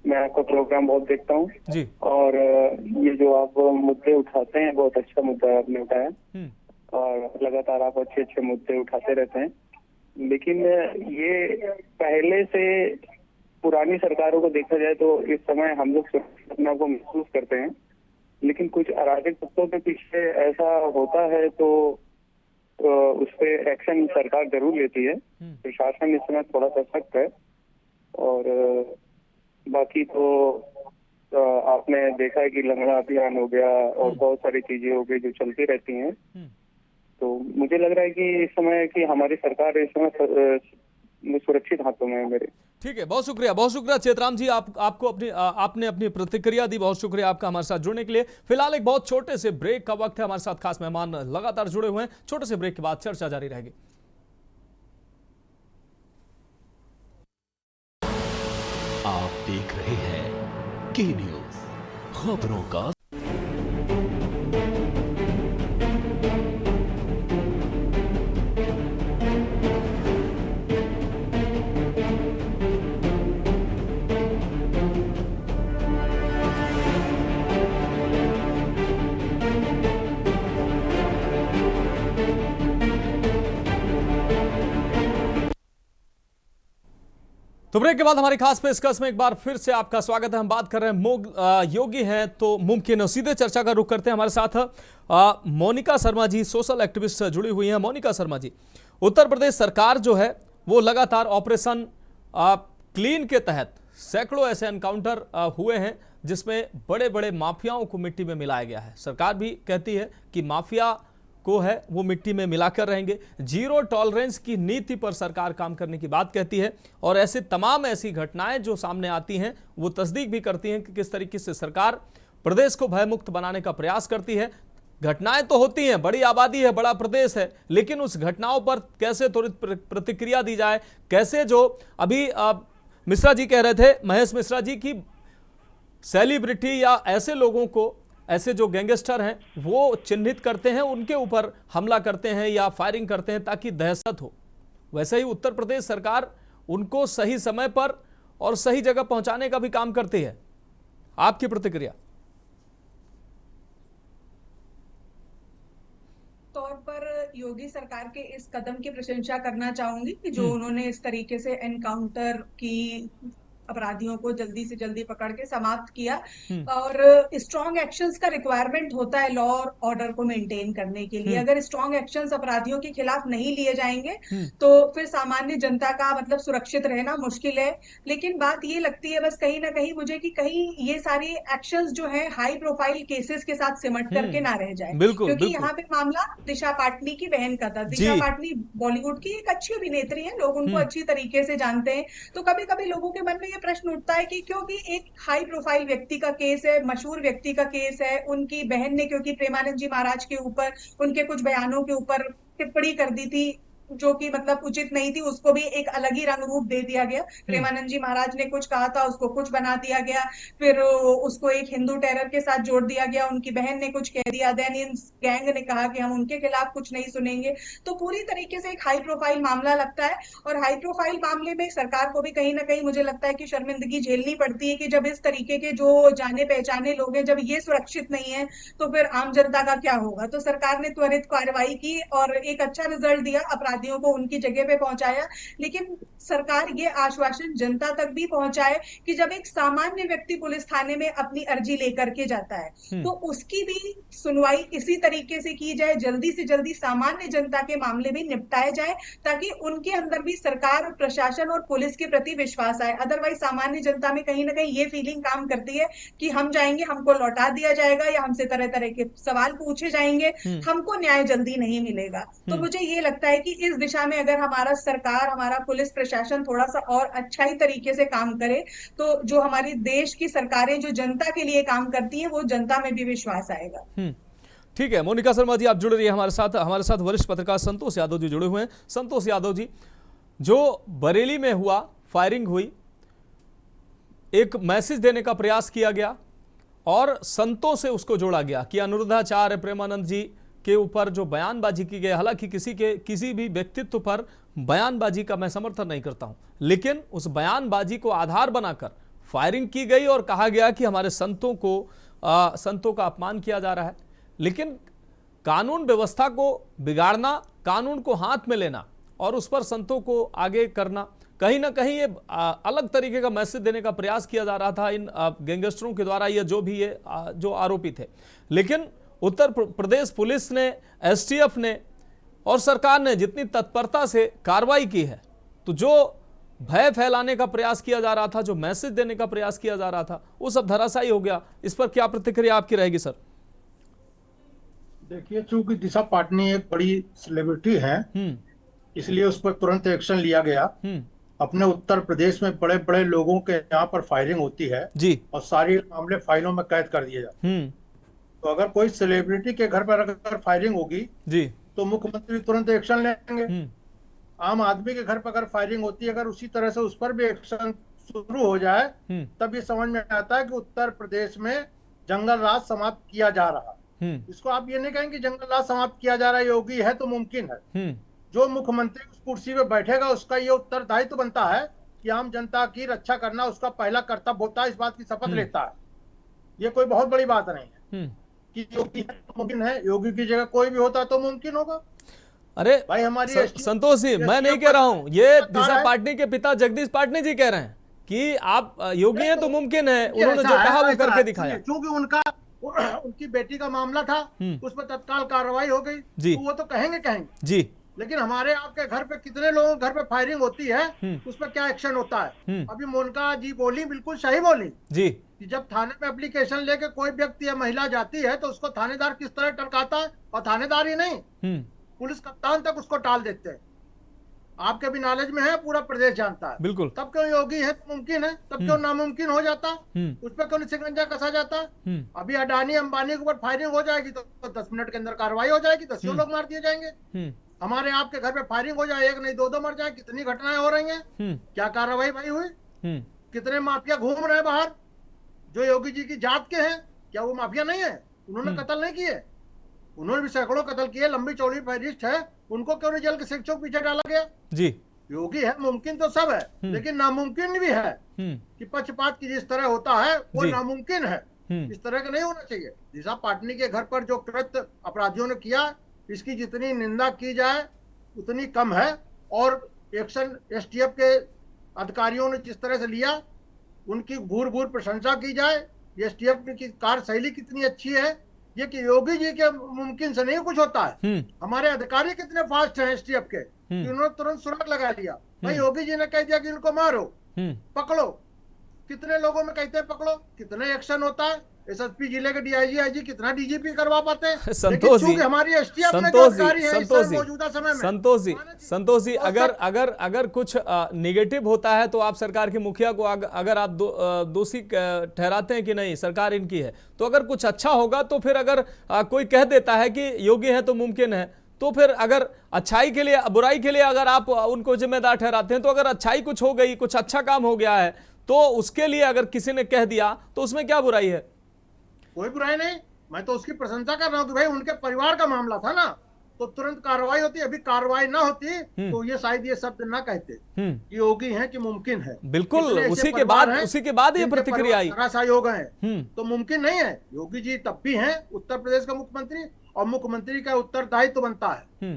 I: मैं आपका प्रोग्राम बहुत देखता हूँ जी, और ये जो आप मुद्दे उठाते हैं बहुत अच्छा मुद्दा आपने उठाया, और लगातार आप अच्छे अच्छे मुद्दे उठाते रहते हैं। लेकिन ये पहले से पुरानी सरकारों को देखा जाए तो इस समय हम लोग अपने को महसूस करते हैं, लेकिन कुछ अराजक तत्वों के पीछे ऐसा होता है तो उस पर एक्शन सरकार जरूर लेती है। प्रशासन इस समय थोड़ा सा सख्त है, और बाकी तो आपने देखा है कि लंगड़ा अभियान हो गया और बहुत सारी चीजें हो गई जो चलती रहती हैं। तो मुझे लग रहा है कि इस समय कि हमारी सरकार इस समय सुरक्षित हाथों में है मेरे।
A: ठीक है, बहुत शुक्रिया चेतराम जी, आपको आपने अपनी प्रतिक्रिया दी। बहुत शुक्रिया आपका हमारे साथ जुड़ने के लिए। फिलहाल एक बहुत छोटे से ब्रेक का वक्त है, हमारे साथ खास मेहमान लगातार जुड़े हुए हैं। छोटे से ब्रेक के बाद चर्चा जारी रहेगी।
J: आप देख रहे हैं के न्यूज, खबरों का
A: तो ब्रेक के बाद हमारी खास पेशकश में एक बार फिर से आपका स्वागत है। हम बात कर रहे हैं योगी हैं तो मुमकिन है। सीधे चर्चा का रुख करते हैं। हमारे साथ मोनिका शर्मा जी, सोशल एक्टिविस्ट जुड़ी हुई हैं। मोनिका शर्मा जी, उत्तर प्रदेश सरकार जो है वो लगातार ऑपरेशन क्लीन के तहत सैकड़ों ऐसे एनकाउंटर हुए हैं जिसमें बड़े बड़े माफियाओं को मिट्टी में मिलाया गया है। सरकार भी कहती है कि माफिया को है वो मिट्टी में मिलाकर रहेंगे। जीरो टॉलरेंस की नीति पर सरकार काम करने की बात कहती है और ऐसे तमाम ऐसी घटनाएं जो सामने आती हैं वो तस्दीक भी करती हैं कि किस तरीके से सरकार प्रदेश को भयमुक्त बनाने का प्रयास करती है। घटनाएं तो होती हैं, बड़ी आबादी है, बड़ा प्रदेश है, लेकिन उस घटनाओं पर कैसे त्वरित प्रतिक्रिया दी जाए, कैसे जो अभी मिश्रा जी कह रहे थे, महेश मिश्रा जी की सेलिब्रिटी या ऐसे लोगों को, ऐसे जो गैंगस्टर हैं वो चिन्हित करते हैं, उनके ऊपर हमला करते हैं या फायरिंग करते हैं ताकि दहशत हो। वैसे ही उत्तर प्रदेश सरकार उनको सही समय पर और सही जगह पहुंचाने का भी काम करती है। आपकी प्रतिक्रिया?
K: तौर पर योगी सरकार के इस कदम की प्रशंसा करना चाहूंगी कि जो उन्होंने इस तरीके से एनकाउंटर की अपराधियों को जल्दी से जल्दी पकड़ के समाप्त किया। और स्ट्रॉन्ग एक्शंस का रिक्वायरमेंट होता है लॉ और ऑर्डर को मेंटेन करने के लिए। अगर स्ट्रॉन्ग एक्शंस अपराधियों के खिलाफ नहीं लिए जाएंगे तो फिर सामान्य जनता का मतलब सुरक्षित रहना मुश्किल है। लेकिन बात ये लगती है बस कहीं ना कहीं मुझे कि कहीं ये सारी एक्शंस जो है हाई प्रोफाइल केसेस के साथ सिमट करके ना रह जाए, क्योंकि यहाँ पे मामला दिशा पाटनी की बहन का था। दिशा पाटनी बॉलीवुड की एक अच्छी अभिनेत्री है, लोग उनको अच्छी तरीके से जानते हैं। तो कभी कभी लोगों के मन में प्रश्न उठता है कि क्योंकि एक हाई प्रोफाइल व्यक्ति का केस है, मशहूर व्यक्ति का केस है, उनकी बहन ने क्योंकि प्रेमानंद जी महाराज के ऊपर उनके कुछ बयानों के ऊपर टिप्पणी कर दी थी जो कि मतलब उचित नहीं थी, उसको भी एक अलग ही रंग रूप दे दिया गया। प्रेमानंद जी महाराज ने कुछ कहा था, उसको कुछ बना दिया गया, फिर उसको एक हिंदू टेरर के साथ जोड़ दिया गया। उनकी बहन ने कुछ कह दिया, देन इन गैंग ने कहा कि हम उनके खिलाफ कुछ नहीं सुनेंगे। तो पूरी तरीके से एक हाई प्रोफाइल मामला लगता है और हाई प्रोफाइल मामले में सरकार को भी कहीं ना कहीं मुझे लगता है कि शर्मिंदगी झेलनी पड़ती है कि जब इस तरीके के जो जाने पहचाने लोग हैं, जब ये सुरक्षित नहीं है तो फिर आम जनता का क्या होगा। तो सरकार ने त्वरित कार्रवाई की और एक अच्छा रिजल्ट दिया, अपराधियों को उनकी जगह पे पहुंचाया। लेकिन सरकार ये आश्वासन जनता तक भी पहुंचाए कि जब एक सामान्य व्यक्ति पुलिस थाने में अपनी अर्जी लेकर के जाता है तो उसकी भी सुनवाई इसी तरीके से की जाए, जल्दी से जल्दी सामान्य जनता के मामले भी निपटाए जाए ताकि उनके अंदर भी सरकार, प्रशासन और पुलिस के प्रति विश्वास आए। अदरवाइज सामान्य जनता में कहीं ना कहीं ये फीलिंग काम करती है कि हम जाएंगे, हमको लौटा दिया जाएगा या हमसे तरह तरह के सवाल पूछे जाएंगे, हमको न्याय जल्दी नहीं मिलेगा। तो मुझे ये लगता है कि इस दिशा में अगर हमारा सरकार, हमारा पुलिस प्रशासन थोड़ा सा और अच्छा ही तरीके से काम करे तो जो हमारी देश की सरकारें जो जनता के लिए काम करती हैं वो जनता में भी विश्वास आएगा।
A: ठीक है, मोनिका शर्मा जी आप जुड़ रही है हमारे साथ वरिष्ठ पत्रकार संतोष यादव जी जुड़े हुए हैं। संतोष यादव जी, जो बरेली में हुआ, फायरिंग हुई, एक मैसेज देने का प्रयास किया गया और संतों से उसको जोड़ा गया कि अनिरुद्धाचार्य प्रेमानंद जी के ऊपर जो बयानबाजी की गई, हालांकि किसी भी व्यक्तित्व पर बयानबाजी का मैं समर्थन नहीं करता हूं, लेकिन उस बयानबाजी को आधार बनाकर फायरिंग की गई और कहा गया कि हमारे संतों का अपमान किया जा रहा है। लेकिन कानून व्यवस्था को बिगाड़ना, कानून को हाथ में लेना और उस पर संतों को आगे करना, कहीं ना कहीं ये अलग तरीके का मैसेज देने का प्रयास किया जा रहा था इन गैंगस्टरों के द्वारा, ये जो भी ये जो आरोपी थे। लेकिन उत्तर प्रदेश पुलिस ने, एसटीएफ ने और सरकार ने जितनी तत्परता से कार्रवाई की है, तो जो भय फैलाने का प्रयास किया जा रहा था, जो मैसेज देने का प्रयास किया जा रहा था, वो सब धराशायी हो गया। इस पर क्या प्रतिक्रिया आपकी रहेगी सर?
L: देखिए, चूंकि दिशा पाटनी एक बड़ी सेलिब्रिटी है, इसलिए उस पर तुरंत एक्शन लिया गया अपने उत्तर प्रदेश में बड़े बड़े लोगों के यहाँ पर फायरिंग होती है
A: जी,
L: और सारे मामले फाइलों में कैद कर दिए जाते हैं। तो अगर कोई सेलिब्रिटी के घर पर अगर फायरिंग होगी
A: जी,
L: तो मुख्यमंत्री तुरंत एक्शन लेंगे। आम आदमी के घर पर अगर फायरिंग होती है, अगर उसी तरह से उस पर भी एक्शन शुरू हो जाए, तब ये समझ में आता है कि उत्तर प्रदेश में जंगल राज समाप्त किया जा रहा है। इसको आप ये नहीं कहेंगे जंगल राज समाप्त किया जा रहा है, योगी है तो मुमकिन है। जो मुख्यमंत्री उस कुर्सी पे बैठेगा उसका ये उत्तरदायित्व बनता है कि आम जनता की रक्षा करना उसका पहला कर्तव्य होता है, इस बात की शपथ लेता है। ये कोई बहुत बड़ी बात नहीं है कि योगी है तो मुमकिन है। योगी की जगह कोई भी होता तो मुमकिन होगा।
A: अरे
L: भाई हमारी
A: संतोष जी, मैं नहीं कह रहा हूं, ये दिशा पाटनी के पिता जगदीश पाटनी जी कह रहे हैं कि आप योगी हैं तो मुमकिन है। उन्होंने जो कहा वो करके दिखाया।
L: क्योंकि उनकी बेटी का मामला था, उस पर तत्काल कार्रवाई हो गई, तो वो तो कहेंगे
A: जी।
L: लेकिन हमारे आपके घर पे कितने लोगों के घर पे फायरिंग होती है, उस पर क्या एक्शन होता है? अभी मोनिका जी बोली, बिल्कुल सही बोली
A: जी,
L: कि जब थाने में एप्लीकेशन लेके कोई व्यक्ति या महिला जाती है तो उसको थानेदार किस तरह टरकाता है, और थानेदार ही नहीं पुलिस कप्तान तक उसको टाल देते हैं। आपके भी नॉलेज में है, पूरा प्रदेश जानता है।
A: बिल्कुल।
L: तब क्यों योगी है तो मुमकिन है, तब क्यों नामुमकिन हो जाता? उस पर क्यों शिकंजा कसा जाता? अभी अडानी अंबानी के ऊपर फायरिंग हो जाएगी तो 10 मिनट के अंदर कार्रवाई हो जाएगी, 10 लोग मार दिए जाएंगे। हमारे आपके घर पे फायरिंग हो जाए, एक नहीं दो मर जाए, कितनी घटनाएं हो रही हैं। क्या कार्रवाई भाई हुई? कितने माफिया घूम रहे हैं बाहर जो योगी जी की जात के हैं? क्या वो माफिया नहीं है? उन्होंने कत्ल नहीं किए? उन्होंने भी सैकड़ों कत्ल किए, लंबी चौड़ी फहरिस्त है। उनको क्यों नहीं जेल के शिक्षकों पीछे डाला गया?
A: जी,
L: योगी है, मुमकिन तो सब है, लेकिन नामुमकिन भी है कि पक्षपात की जिस तरह होता है वो नामुमकिन है। इस तरह का नहीं होना चाहिए। दिशा पाटनी के घर पर जो कृत्य अपराधियों ने किया, इसकी जितनी निंदा की जाए उतनी कम है। और एक्शन एसटीएफ के अधिकारियों ने जिस तरह से लिया, उनकी भूर भूर प्रशंसा की जाए। एसटीएफ की कार्यशैली कितनी अच्छी है। ये कि योगी जी के मुमकिन से नहीं कुछ होता है। हमारे अधिकारी कितने फास्ट हैं एसटीएफ के कि उन्होंने तुरंत सुराग लगा लिया। भाई योगी जी ने कह दिया कि इनको मारो, पकड़ो। कितने लोगों में कहते हैं पकड़ो, कितने एक्शन होता है। एसएसपी जिले के डीआईजी आईजी कितना डीजीपी करवा पाते हैं।
A: संतोष जी,
L: हमारी एसटीएफ में
A: संतोष जी, अगर कुछ निगेटिव होता है तो आप सरकार के मुखिया को अगर आप दोषी ठहराते हैं कि नहीं सरकार इनकी है, तो अगर कुछ अच्छा होगा तो फिर अगर कोई कह देता है कि योगी है तो मुमकिन है, तो फिर अगर अच्छाई के लिए बुराई के लिए अगर आप उनको जिम्मेदार ठहराते हैं, तो अगर अच्छाई कुछ हो गई, कुछ अच्छा काम हो गया है, तो उसके लिए अगर किसी ने कह दिया तो उसमें क्या बुराई है?
L: कोई बुराई नहीं। मैं तो उसकी प्रशंसा कर रहा हूँ कि भाई उनके परिवार का मामला था ना, तो तुरंत कार्रवाई होती। अभी कार्रवाई ना होती तो ये शायद ये शब्द ना कहते कि योगी है कि मुमकिन है।
A: बिल्कुल, उसी के बाद ये प्रतिक्रिया आई।
L: योग है तो मुमकिन नहीं है। योगी जी तब भी हैं उत्तर प्रदेश का मुख्यमंत्री, और मुख्यमंत्री का उत्तरदायित्व बनता है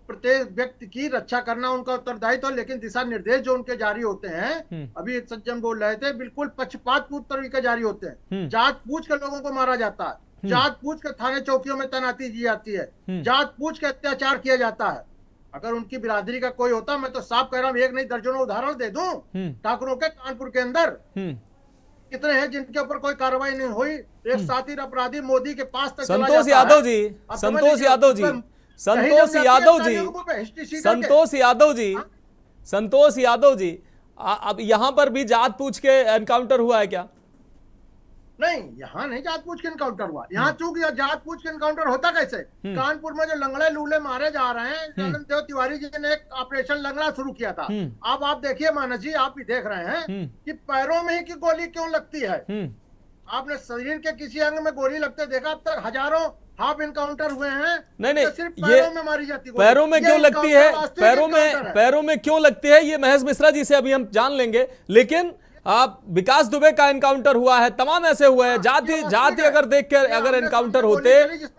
L: प्रत्येक व्यक्ति की रक्षा करना, उनका उत्तरदायित्व। लेकिन दिशा निर्देश जो उनके जारी होते हैं, अभी एक सज्जन बोल रहे थे, बिल्कुल पक्षपातपूर्ण तरीके जारी होते हैं। जांच पूछ के लोगों को मारा जाता है, जांच पूछ के थाने चौकियों में तैनाती की जाती है, जांच पूछ के अत्याचार किया जाता है। अगर उनकी बिरादरी का कोई होता, मैं तो साफ कह रहा हूँ, एक नहीं दर्जनों उदाहरण दे दूं। ठाकुरों के कानपुर के अंदर कितने हैं जिनके ऊपर कोई कार्रवाई नहीं हुई। एक साथी अपराधी मोदी के पास तक
A: संतोष यादव जी, संतोष यादव जी, संतोष यादव जी, संतोष यादव जी, संतोष यादव जी, अब यहां पर भी जात पूछ के एनकाउंटर हुआ है क्या?
L: नहीं, यहाँ नहीं जात पूछ के एनकाउंटर हुआ। यहाँ चूंकि जात पूछ के एनकाउंटर होता कैसे? कानपुर में जो लंगड़े लूले मारे जा रहे हैं, जगन देव तिवारी जी ने एक ऑपरेशन लंगड़ा शुरू किया था। अब आप देखिए मानस जी, आप भी देख रहे हैं कि पैरों में ही की गोली क्यों लगती है। आपने शरीर के किसी अंग में गोली लगते देखा? अब तक हजारों हाफ इनकाउंटर हुए हैं।
A: नहीं,
L: सिर्फ पैरों में मारी जाती है।
A: पैरों में क्यों लगती है? पैरों में क्यों लगती है ये महेश मिश्रा जी से अभी हम जान लेंगे। लेकिन विकास दुबे का एनकाउंटर हुआ है, तमाम ऐसे हुए हैं। जाति अगर देखकर अगर एनकाउंटर होते,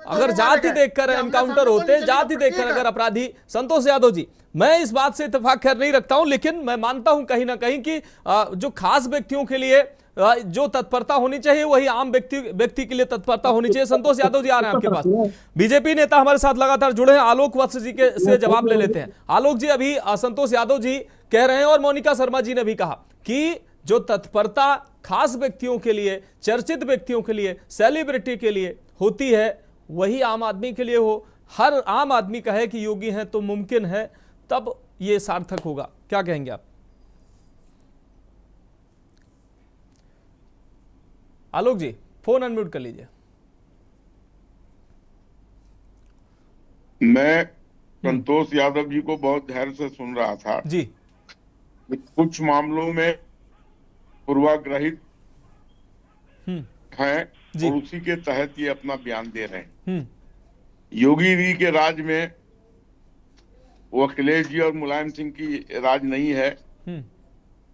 A: अगर जाति देखकर एनकाउंटर होते, जाति देखकर अगर अपराधी। संतोश यादव जी, मैं इस बात से इत्तेफाक खैर नहीं रखता हूं, लेकिन मैं मानता हूं कहीं ना कहीं कि जो खास व्यक्तियों के लिए जो तत्परता होनी चाहिए वही आम व्यक्ति के लिए तत्परता होनी चाहिए। संतोष यादव जी आ रहे हैं आपके पास। बीजेपी नेता हमारे साथ लगातार जुड़े हैं, आलोक वत्स जी के से जवाब ले लेते हैं। आलोक जी, अभी संतोष यादव जी कह रहे हैं और मोनिका शर्मा जी ने भी कहा कि जो तत्परता खास व्यक्तियों के लिए, चर्चित व्यक्तियों के लिए, सेलिब्रिटी के लिए होती है, वही आम आदमी के लिए हो। हर आम आदमी कहे कि योगी हैं तो मुमकिन है, तब ये सार्थक होगा। क्या कहेंगे आप? आलोक जी फोन अनम्यूट कर लीजिए।
E: मैं संतोष यादव जी को बहुत धैर्य से सुन रहा था
A: जी।
E: कुछ मामलों में पूर्वाग्रहित हैं और उसी के तहत ये अपना बयान दे रहे हैं। योगी जी के राज में वो अखिलेश जी और मुलायम सिंह की राज नहीं है,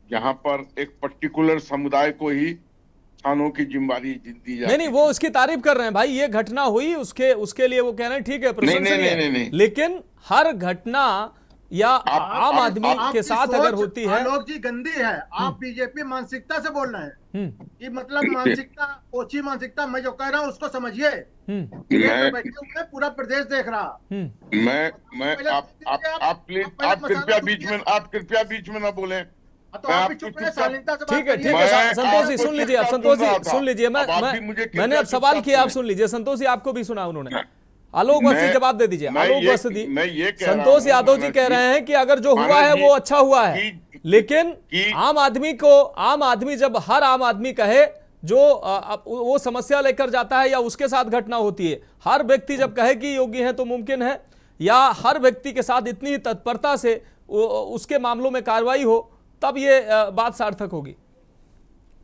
E: जहां पर एक पर्टिकुलर समुदाय को ही थानों की जिम्मेदारी दी जाती।
A: नहीं, वो उसकी तारीफ कर रहे हैं भाई, ये घटना हुई उसके लिए वो कह रहे हैं ठीक है, प्रशंसनीय है, लेकिन हर घटना या आम आदमी के साथ अगर होती है।
L: आलोक जी गंदी है, आप बीजेपी मानसिकता से बोल रहे हैं कि मतलब मानसिकता, ओछी मानसिकता। मैं जो कह रहा हूँ उसको समझिए। बैठे हुए पूरा प्रदेश देख रहा।
E: आप कृपया बीच में ना बोले।
A: ठीक है संतोष जी सुन लीजिए, आप संतोष जी सुन लीजिए, मैंने अब सवाल किया, आप सुन लीजिए। संतोष जी आपको भी सुना उन्होंने। आलोक वस्ती जवाब दे दीजिए। आलोक वस्ती, संतोष यादव जी कह रहे हैं कि अगर जो हुआ है वो अच्छा हुआ है, लेकिन आम आदमी जब हर आम आदमी कहे जो वो समस्या लेकर जाता है या उसके साथ घटना होती है, हर व्यक्ति जब कहे कि योगी है तो मुमकिन है, या हर व्यक्ति के साथ इतनी तत्परता से उसके मामलों में कार्रवाई हो, तब ये बात सार्थक होगी।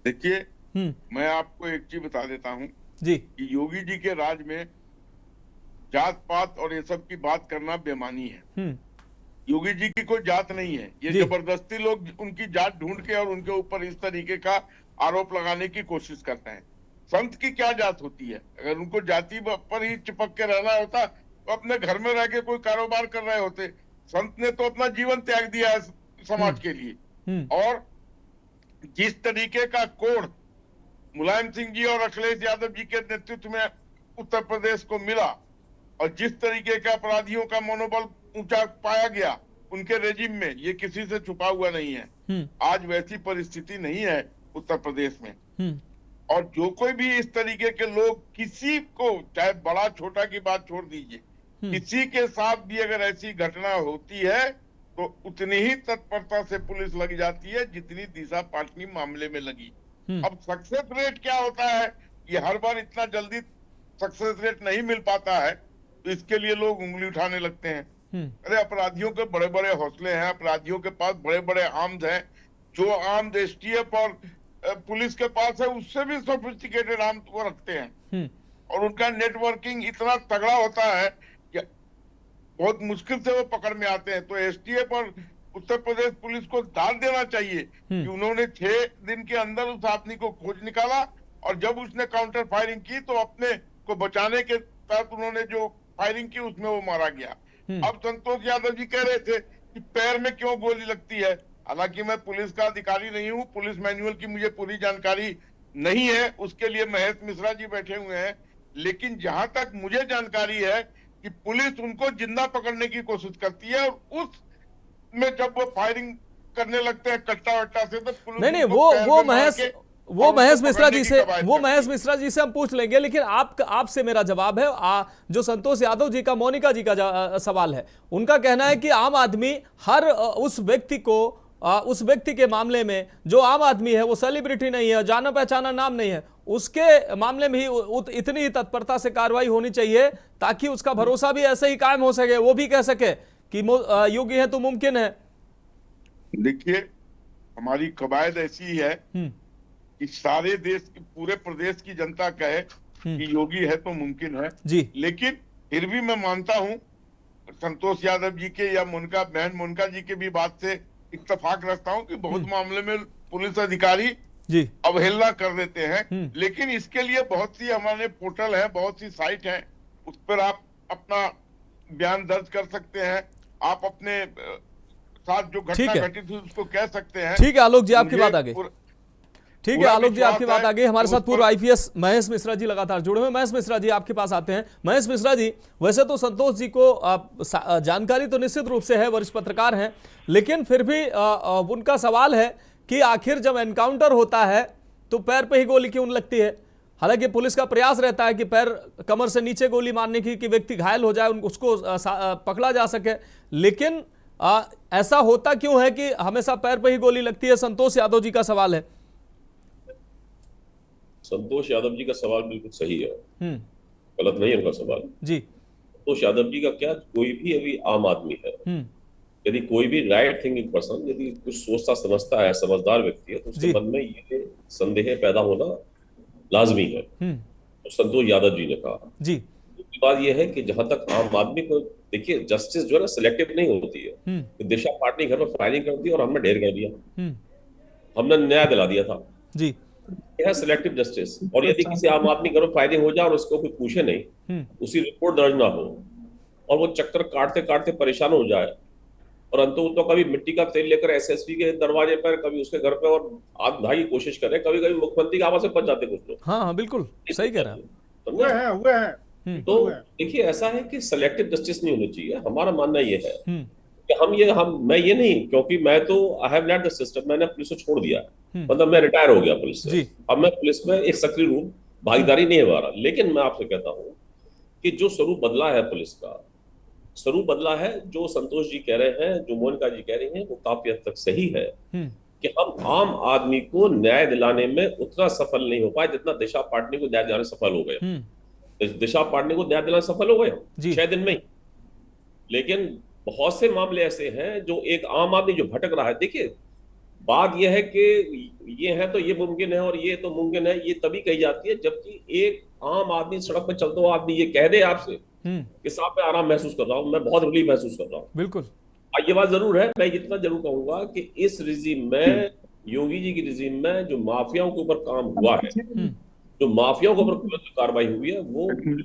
E: देखिए मैं आपको एक चीज बता देता हूं
A: जी,
E: कि योगी जी के राज में जात पात और ये सब की बात करना बेमानी है। योगी जी की कोई जात नहीं है, ये जबरदस्ती लोग उनकी जात ढूंढ के और उनके ऊपर इस तरीके का आरोप लगाने की कोशिश करते हैं। संत की क्या जात होती है? अगर उनको जाति पर ही चिपक के रहना होता तो अपने घर में रह के कोई कारोबार कर रहे होते। संत ने तो अपना जीवन त्याग दिया है समाज के लिए। और जिस तरीके का कोड मुलायम सिंह जी और अखिलेश यादव जी के नेतृत्व में उत्तर प्रदेश को मिला और जिस तरीके के अपराधियों का मनोबल ऊंचा पाया गया उनके रेजिम में, ये किसी से छुपा हुआ नहीं है। आज वैसी परिस्थिति नहीं है उत्तर प्रदेश में। और जो कोई भी इस तरीके के लोग, किसी को चाहे बड़ा छोटा की बात छोड़ दीजिए, किसी के साथ भी अगर ऐसी घटना होती है तो उतनी ही तत्परता से पुलिस लग जाती है जितनी दिशा पाटनी मामले में लगी। अब सक्सेस रेट क्या होता है, ये हर बार इतना जल्दी सक्सेस रेट नहीं मिल पाता है, तो इसके लिए लोग उंगली उठाने लगते हैं। अरे अपराधियों के बड़े बड़े हौसले हैं, अपराधियों के पास बड़े बड़े आर्म्स हैं। जो आर्म्स एसटीएफ और पुलिस के पास है उससे भी सोफिस्टिकेटेड आर्म्स वो रखते हैं। और उनका नेटवर्किंग इतना तगड़ा होता है कि बहुत मुश्किल से वो पकड़ में आते हैं। तो एसटीएफ और उत्तर प्रदेश पुलिस को दाद देना चाहिए कि उन्होंने 6 दिन के अंदर उस आदमी को खोज निकाला और जब उसने काउंटर फायरिंग की तो अपने को बचाने के तहत उन्होंने जो फायरिंग की उसमें वो मारा गया। अब संतोष यादव जी कह रहे थे कि पैर में क्यों गोली लगती है। हालांकि मैं पुलिस का अधिकारी नहीं हूं, पुलिस मैनुअल की मुझे पूरी जानकारी नहीं है, उसके लिए महेश मिश्रा जी बैठे हुए हैं। लेकिन जहां तक मुझे जानकारी है कि पुलिस उनको जिंदा पकड़ने की कोशिश करती है और उस में जब वो फायरिंग करने लगते हैं कट्टा वट्टा से तो पुलिस
A: नहीं वो महेश मिश्रा जी से हम पूछ लेंगे, लेकिन आपसे मेरा जवाब है जो संतोष यादव जी का, मोनिका जी का सवाल है। उनका कहना है कि आम आदमी हर उस व्यक्ति के मामले में, जो आम आदमी है वो सेलिब्रिटी नहीं है, जाना पहचाना नाम नहीं है, उसके मामले में ही इतनी ही तत्परता से कार्रवाई होनी चाहिए ताकि उसका भरोसा भी ऐसे ही कायम हो सके, वो भी कह सके कि योगी है तो मुमकिन है।
E: देखिए हमारी कवायद ऐसी है कि सारे देश की, पूरे प्रदेश की जनता कहे कि योगी है तो मुमकिन है
A: जी।
E: लेकिन फिर भी मैं मानता हूं संतोष यादव जी के या बहन मोनिका जी के भी बात से इत्तेफाक रखता हूं कि बहुत मामले में पुलिस अधिकारी
A: जी
E: अवहेलना कर देते हैं। लेकिन इसके लिए बहुत सी हमारे पोर्टल है, बहुत सी साइट है, उस पर आप अपना बयान दर्ज कर सकते हैं, आप अपने साथ जो घटना घटी थी उसको कह सकते हैं।
A: ठीक है आलोक जी, आपकी बात आ गई। ठीक है आलोक जी, आपकी बात आ गई। हमारे साथ पूर्व आईपीएस महेश मिश्रा जी लगातार जुड़े हुए। महेश मिश्रा जी आपके पास आते हैं। महेश मिश्रा जी, वैसे तो संतोष जी को जानकारी तो निश्चित रूप से है, वरिष्ठ पत्रकार हैं, लेकिन फिर भी उनका सवाल है कि आखिर जब एनकाउंटर होता है तो पैर पे ही गोली क्यों लगती है। हालांकि पुलिस का प्रयास रहता है कि पैर कमर से नीचे गोली मारने की, कि व्यक्ति घायल हो जाए, उसको पकड़ा जा सके, लेकिन ऐसा होता क्यों है कि हमेशा पैर पे ही गोली लगती है? संतोष यादव जी का सवाल है।
H: संतोष यादव जी का सवाल बिल्कुल सही है, गलत नहीं है उनका सवाल
A: जी।
H: संतोष यादव जी का क्या, कोई भी अभी आम आदमी है, यदि कोई भी राइट थिंकिंग पर्सन यदि कुछ सोचता समझता है, समझदार व्यक्ति है, तो उसके मन में ये संदेह पैदा होना लाजमी है। तो संतोष यादव जी ने कहा
A: जी।
H: दूसरी बात यह है कि जहां तक आम आदमी को, देखिए जस्टिस जो है ना सिलेक्टिव नहीं होती है। तो दिशा पार्टी घर पर फायरिंग कर दी और हमने ढेर कर दिया, हमने न्याय दिला दिया था
A: जी।
H: यह सिलेक्टिव जस्टिस। और यदि किसी आम आदमी घर पर फायरिंग हो जाए और उसको कोई पूछे नहीं, उसकी रिपोर्ट दर्ज ना हो और वो चक्कर काटते काटते परेशान हो जाए और अंततः तो कभी मिट्टी का तेल लेकर एसएसपी के दरवाजे पर, कभी उसके घर पे और आत्मदाह की कोशिश करे, कभी कभी मुख्यमंत्री के आवास से बच जाते कुछ लोग।
A: हाँ बिल्कुल सही कह रहे
L: हैं। हुए हैं।
H: तो देखिए ऐसा है कि सिलेक्टिव जस्टिस नहीं होनी चाहिए। हमारा मानना ये है कि मैं ये नहीं, क्योंकि मैं तो I have left the system, मैंने पुलिस को छोड़ दिया, मतलब मैं रिटायर हो गया पुलिस से। अब मैं पुलिस में एक सक्रिय रूप भागीदारी नहीं हो रहा। लेकिन मैं आपसे कहता हूँ कि जो स्वरूप बदला है पुलिस का, स्वरूप बदला है, जो संतोष जी कह रहे हैं, जो मोनिका जी कह रही हैं, वो काफी हद तक सही है कि हम आम आदमी को न्याय दिलाने में उतना सफल नहीं हो पाए जितना दिशा पाटनी को न्याय दिलाने सफल हो गए। दिशा पाटनी को न्याय दिलाने सफल हो गए 6 दिन में ही। लेकिन बहुत से मामले ऐसे हैं जो एक आम आदमी जो भटक रहा है। देखिए बात यह है कि ये है तो ये मुमकिन है और ये तो मुमकिन है, ये तभी कही जाती है जबकि एक आम आदमी सड़क पर चलता हुआ आदमी ये कह दे आपसे कि साहब मैं आराम महसूस कर रहा हूँ, मैं बहुत रिलीफ महसूस कर रहा हूँ।
A: बिल्कुल।
H: ये बात जरूर है, मैं इतना जरूर कहूंगा कि इस रिजीम में, योगी जी की रिजीम में जो माफियाओं के ऊपर काम हुआ है, जो माफियाओं के ऊपर कार्रवाई हुई है, वो है, कोई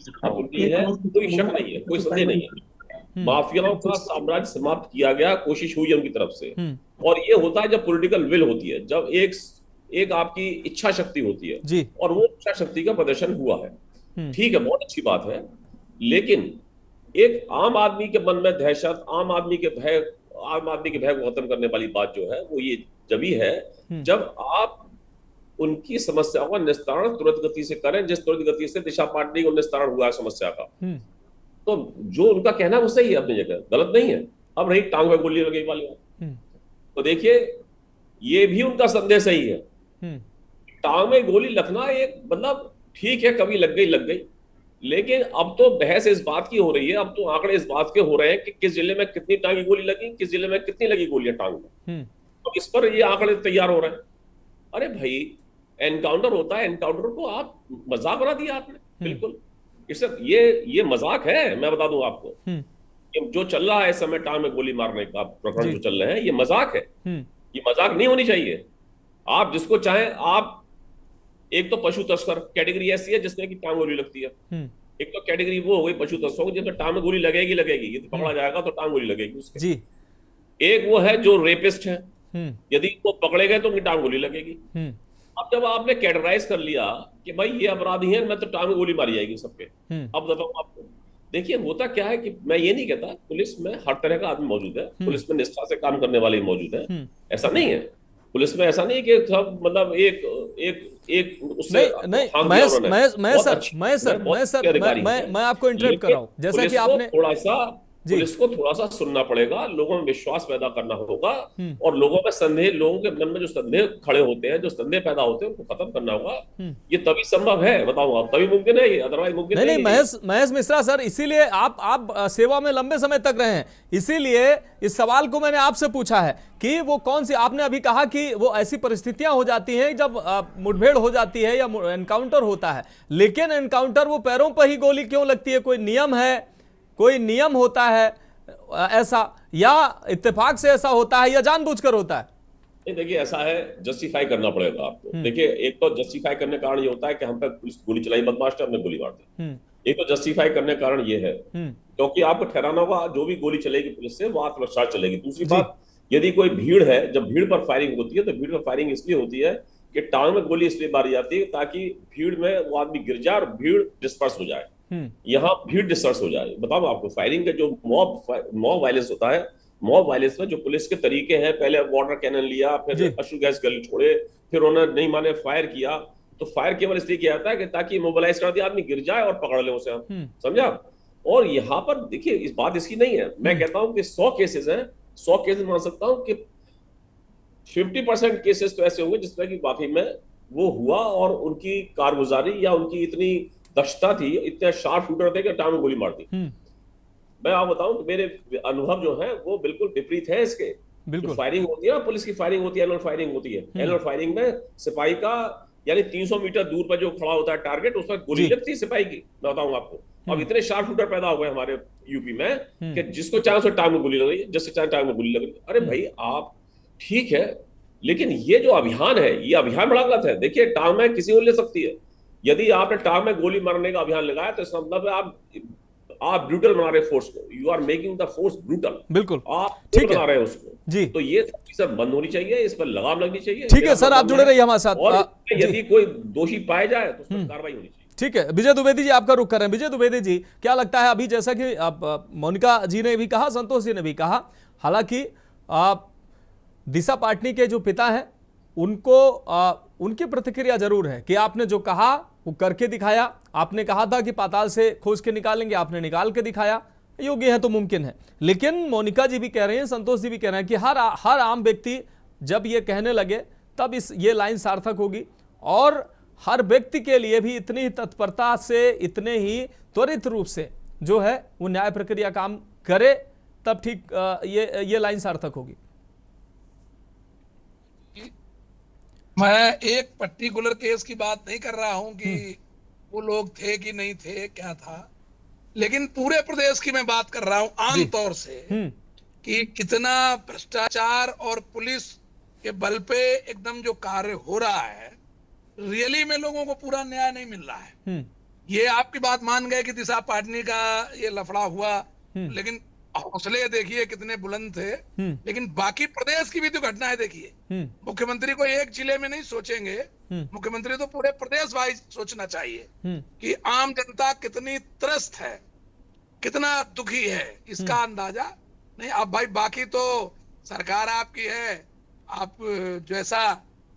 H: शक नहीं है, कोई संदेह नहीं है। माफियाओं का साम्राज्य समाप्त किया गया, कोशिश हुई है उनकी तरफ से। और ये होता है जब पॉलिटिकल विल होती है, जब एक आपकी इच्छा शक्ति होती है, और वो इच्छा शक्ति का प्रदर्शन हुआ है। ठीक है, बहुत अच्छी बात है। लेकिन एक आम आदमी के मन में दहशत, आम आदमी के भय को खत्म करने वाली बात जो है वो ये जब ही है जब आप उनकी समस्याओं का निस्तारण तुरंत गति से करें, जिस तुरंत गति से दिशा पाटनी को निस्तारण हुआ है समस्या का। तो जो उनका कहना है वो सही है, अपनी जगह गलत नहीं है। अब रही टांग में गोली लगी वाली बात, तो देखिए ये भी उनका संदेह सही है। टांग में गोली लगना एक मतलब ठीक है, कभी लग गई, लेकिन अब तो बहस इस बात की हो रही है, अब तो आंकड़े इस बात के हो रहे हैं कि किस जिले में कितनी टांग की गोली लगी, किस जिले में कितनी लगी गोलियां टांग में। तो इस पर ये आंकड़े तैयार हो रहे हैं। अरे भाई एनकाउंटर होता है, एनकाउंटर को आप मजाक बना दिया आपने। बिल्कुल ये मजाक है। मैं बता दूं आपको, जो चल रहा है इस समय टांग में गोली मारने का प्रकरण जो चल रहे हैं, ये मजाक है। ये मजाक नहीं होनी चाहिए। आप जिसको चाहें, आप एक तो पशु तस्कर कैटेगरी ऐसी है जिसमें कि टांग गोली लगती है, एक तो कैटेगरी वो हो गई पशु तस्करों की जिसमें टांग में गोली लगेगी, यदि पकड़ा जाएगा तो टांग गोली लगेगी उसके।
A: जी।
H: एक वो है जो रेपिस्ट है, यदि वो पकड़े गए तो उनकी टांग गोली लगेगी। अब जब आपने कैटेगराइज कर लिया कि भाई ये अपराधी हैं, मैं तो टांग में गोली मारी जाएगी सबके। अब बताऊं आपको, देखिए होता क्या है कि मैं ये नहीं कहता पुलिस में हर तरह का आदमी मौजूद है, पुलिस में निष्ठा से काम करने वाले मौजूद है, ऐसा नहीं है। पुलिस में ऐसा नहीं कि सब मतलब एक उससे
A: मैं आपको इंटरप्ट कर रहा हूं, जैसा कि आपने
H: पुलिस को थोड़ा सा सुनना पड़ेगा, लोगों में विश्वास पैदा करना होगा और लोगों में संदेह, लोगों के मन में जो संदेह खड़े होते हैं, जो संदेह पैदा होते हैं, उनको खत्म करना होगा। ये तभी संभव है, बताऊं आप, तभी मुमकिन है, अदरवाइज मुमकिन नहीं।
A: महेश मिश्रा सर, इसीलिए आप सेवा में लंबे समय तक रहे हैं, इसीलिए इस सवाल को मैंने आपसे पूछा है कि वो कौन सी, आपने अभी कहा कि वो ऐसी परिस्थितियां हो जाती हैं जब मुठभेड़ हो जाती है या एनकाउंटर होता है, लेकिन एनकाउंटर वो पैरों पर ही गोली क्यों लगती है? कोई नियम है, कोई नियम होता है ऐसा, या इत्तेफाक से ऐसा होता है, या जानबूझकर होता है?
H: नहीं, देखिए ऐसा है, जस्टिफाई करना पड़ेगा आपको। देखिए एक तो जस्टिफाई करने का कारण ये होता है कि हम पे पुलिस गोली चलाई, बदमाश ने, हमने गोली मार दी। एक तो जस्टिफाई करने का कारण ये है क्योंकि आपको ठहराना होगा जो भी गोली चलेगी पुलिस से वो आत्मरक्षा चलेगी। दूसरी बात, यदि कोई भीड़ है, जब भीड़ पर फायरिंग होती है तो भीड़ पर फायरिंग इसलिए होती है कि टांग में गोली इसलिए मारी जाती है ताकि भीड़ में वो आदमी गिर जाए और भीड़ डिस्पर्स हो जाए। यहाँ भीड़ डिस्पर्स हो जाए। बताओ आपको, फायरिंग का जो मॉब वायलेंस होता है, मॉब वायलेंस में जो पुलिस के तरीके हैं, पहले वाटर कैनन लिया, फिर अश्रु गैस गले छोड़े, फिर उन्होंने नहीं माने फायर किया, तो फायर केवल इसलिए किया जाता है कि ताकि मोबिलाइज कर दिया, आदमी गिर जाए और पकड़ ले उसे, हम समझा। और यहाँ पर देखिए इस बात इसकी नहीं है, मैं कहता हूँ कि 100 केसेस हैं, 100 केसेस मान सकता हूँ कि 50% केसेस तो ऐसे होंगे जिसमें कि वाकई में वो हुआ और उनकी कारगुजारी या उनकी इतनी दक्षता थी, इतने शार्प शूटर थे कि टांग में गोली मार दी। मैं आपको बताऊं कि मेरे अनुभव जो है वो बिल्कुल विपरीत है इसके। जो फायरिंग होती है ना, पुलिस की फायरिंग होती है, एनुअल फायरिंग होती है। एनुअल फायरिंग में सिपाही का यानी 300 मीटर दूर पर जो खड़ा होता है टारगेट, उस पर गोली लगती है सिपाही की। मैं बताऊं आपको, अब इतने शार्प शूटर पैदा हुए हमारे यूपी में कि जिसको चाहे उसको टांग में गोली लग रही है, जिससे चाहे टांग में गोली लग रही है। अरे भाई आप ठीक है, लेकिन ये जो अभियान है, ये अभियान बड़ा गलत है। देखिए, टांग में किसी को ले सकती है। यदि आपने टांग में गोली मारने का अभियान लगाया तो इसका मतलब है आप ब्रूटल बना रहे फोर्स को। You are making the force brutal.
A: बिल्कुल,
H: आप
A: ठीक
H: बना रहे हैं उसको
A: जी।
H: तो ये सब बंद होनी चाहिए, इस पर लगाम लगनी चाहिए।
A: ठीक है सर, आप जुड़े रहिए हमारे साथ।
H: और यदि कोई दोषी पाया जाए तो उस पर कार्रवाई होनी चाहिए।
A: ठीक है, विजय द्विवेदी जी आपका रुख कर रहे हैं। विजय द्विवेदी जी, क्या लगता है, अभी जैसा कि मोनिका जी ने भी कहा, संतोष जी ने भी कहा, हालांकि दिशा पाटनी के जो पिता हैं उनको उनकी प्रतिक्रिया जरूर है कि आपने जो कहा वो करके दिखाया। आपने कहा था कि पाताल से खोज के निकालेंगे, आपने निकाल के दिखाया, योग्य है तो मुमकिन है। लेकिन मोनिका जी भी कह रहे हैं, संतोष जी भी कह रहे हैं कि हर आम व्यक्ति जब ये कहने लगे तब ये लाइन सार्थक होगी, और हर व्यक्ति के लिए भी इतनी ही तत्परता से, इतने ही त्वरित रूप से जो है वो न्याय प्रक्रिया काम करे, तब ठीक ये लाइन सार्थक होगी।
G: मैं एक पर्टिकुलर केस की बात नहीं कर रहा हूं कि वो लोग थे कि नहीं थे, क्या था, लेकिन पूरे प्रदेश की मैं बात कर रहा हूं आम तौर से कि कितना भ्रष्टाचार और पुलिस के बल पे एकदम जो कार्य हो रहा है, रियली में लोगों को पूरा न्याय नहीं मिल रहा है। ये आपकी बात मान गए कि दिशा पाटनी का ये लफड़ा हुआ, लेकिन हौसले देखिए कितने बुलंद थे। लेकिन बाकी प्रदेश की भी तो घटनाएं देखिए। मुख्यमंत्री को एक जिले में नहीं सोचेंगे, मुख्यमंत्री तो पूरे प्रदेश वाइज सोचना चाहिए कि आम जनता कितनी त्रस्त है, कितना दुखी है, इसका अंदाजा नहीं। अब भाई बाकी तो सरकार आपकी है, आप जैसा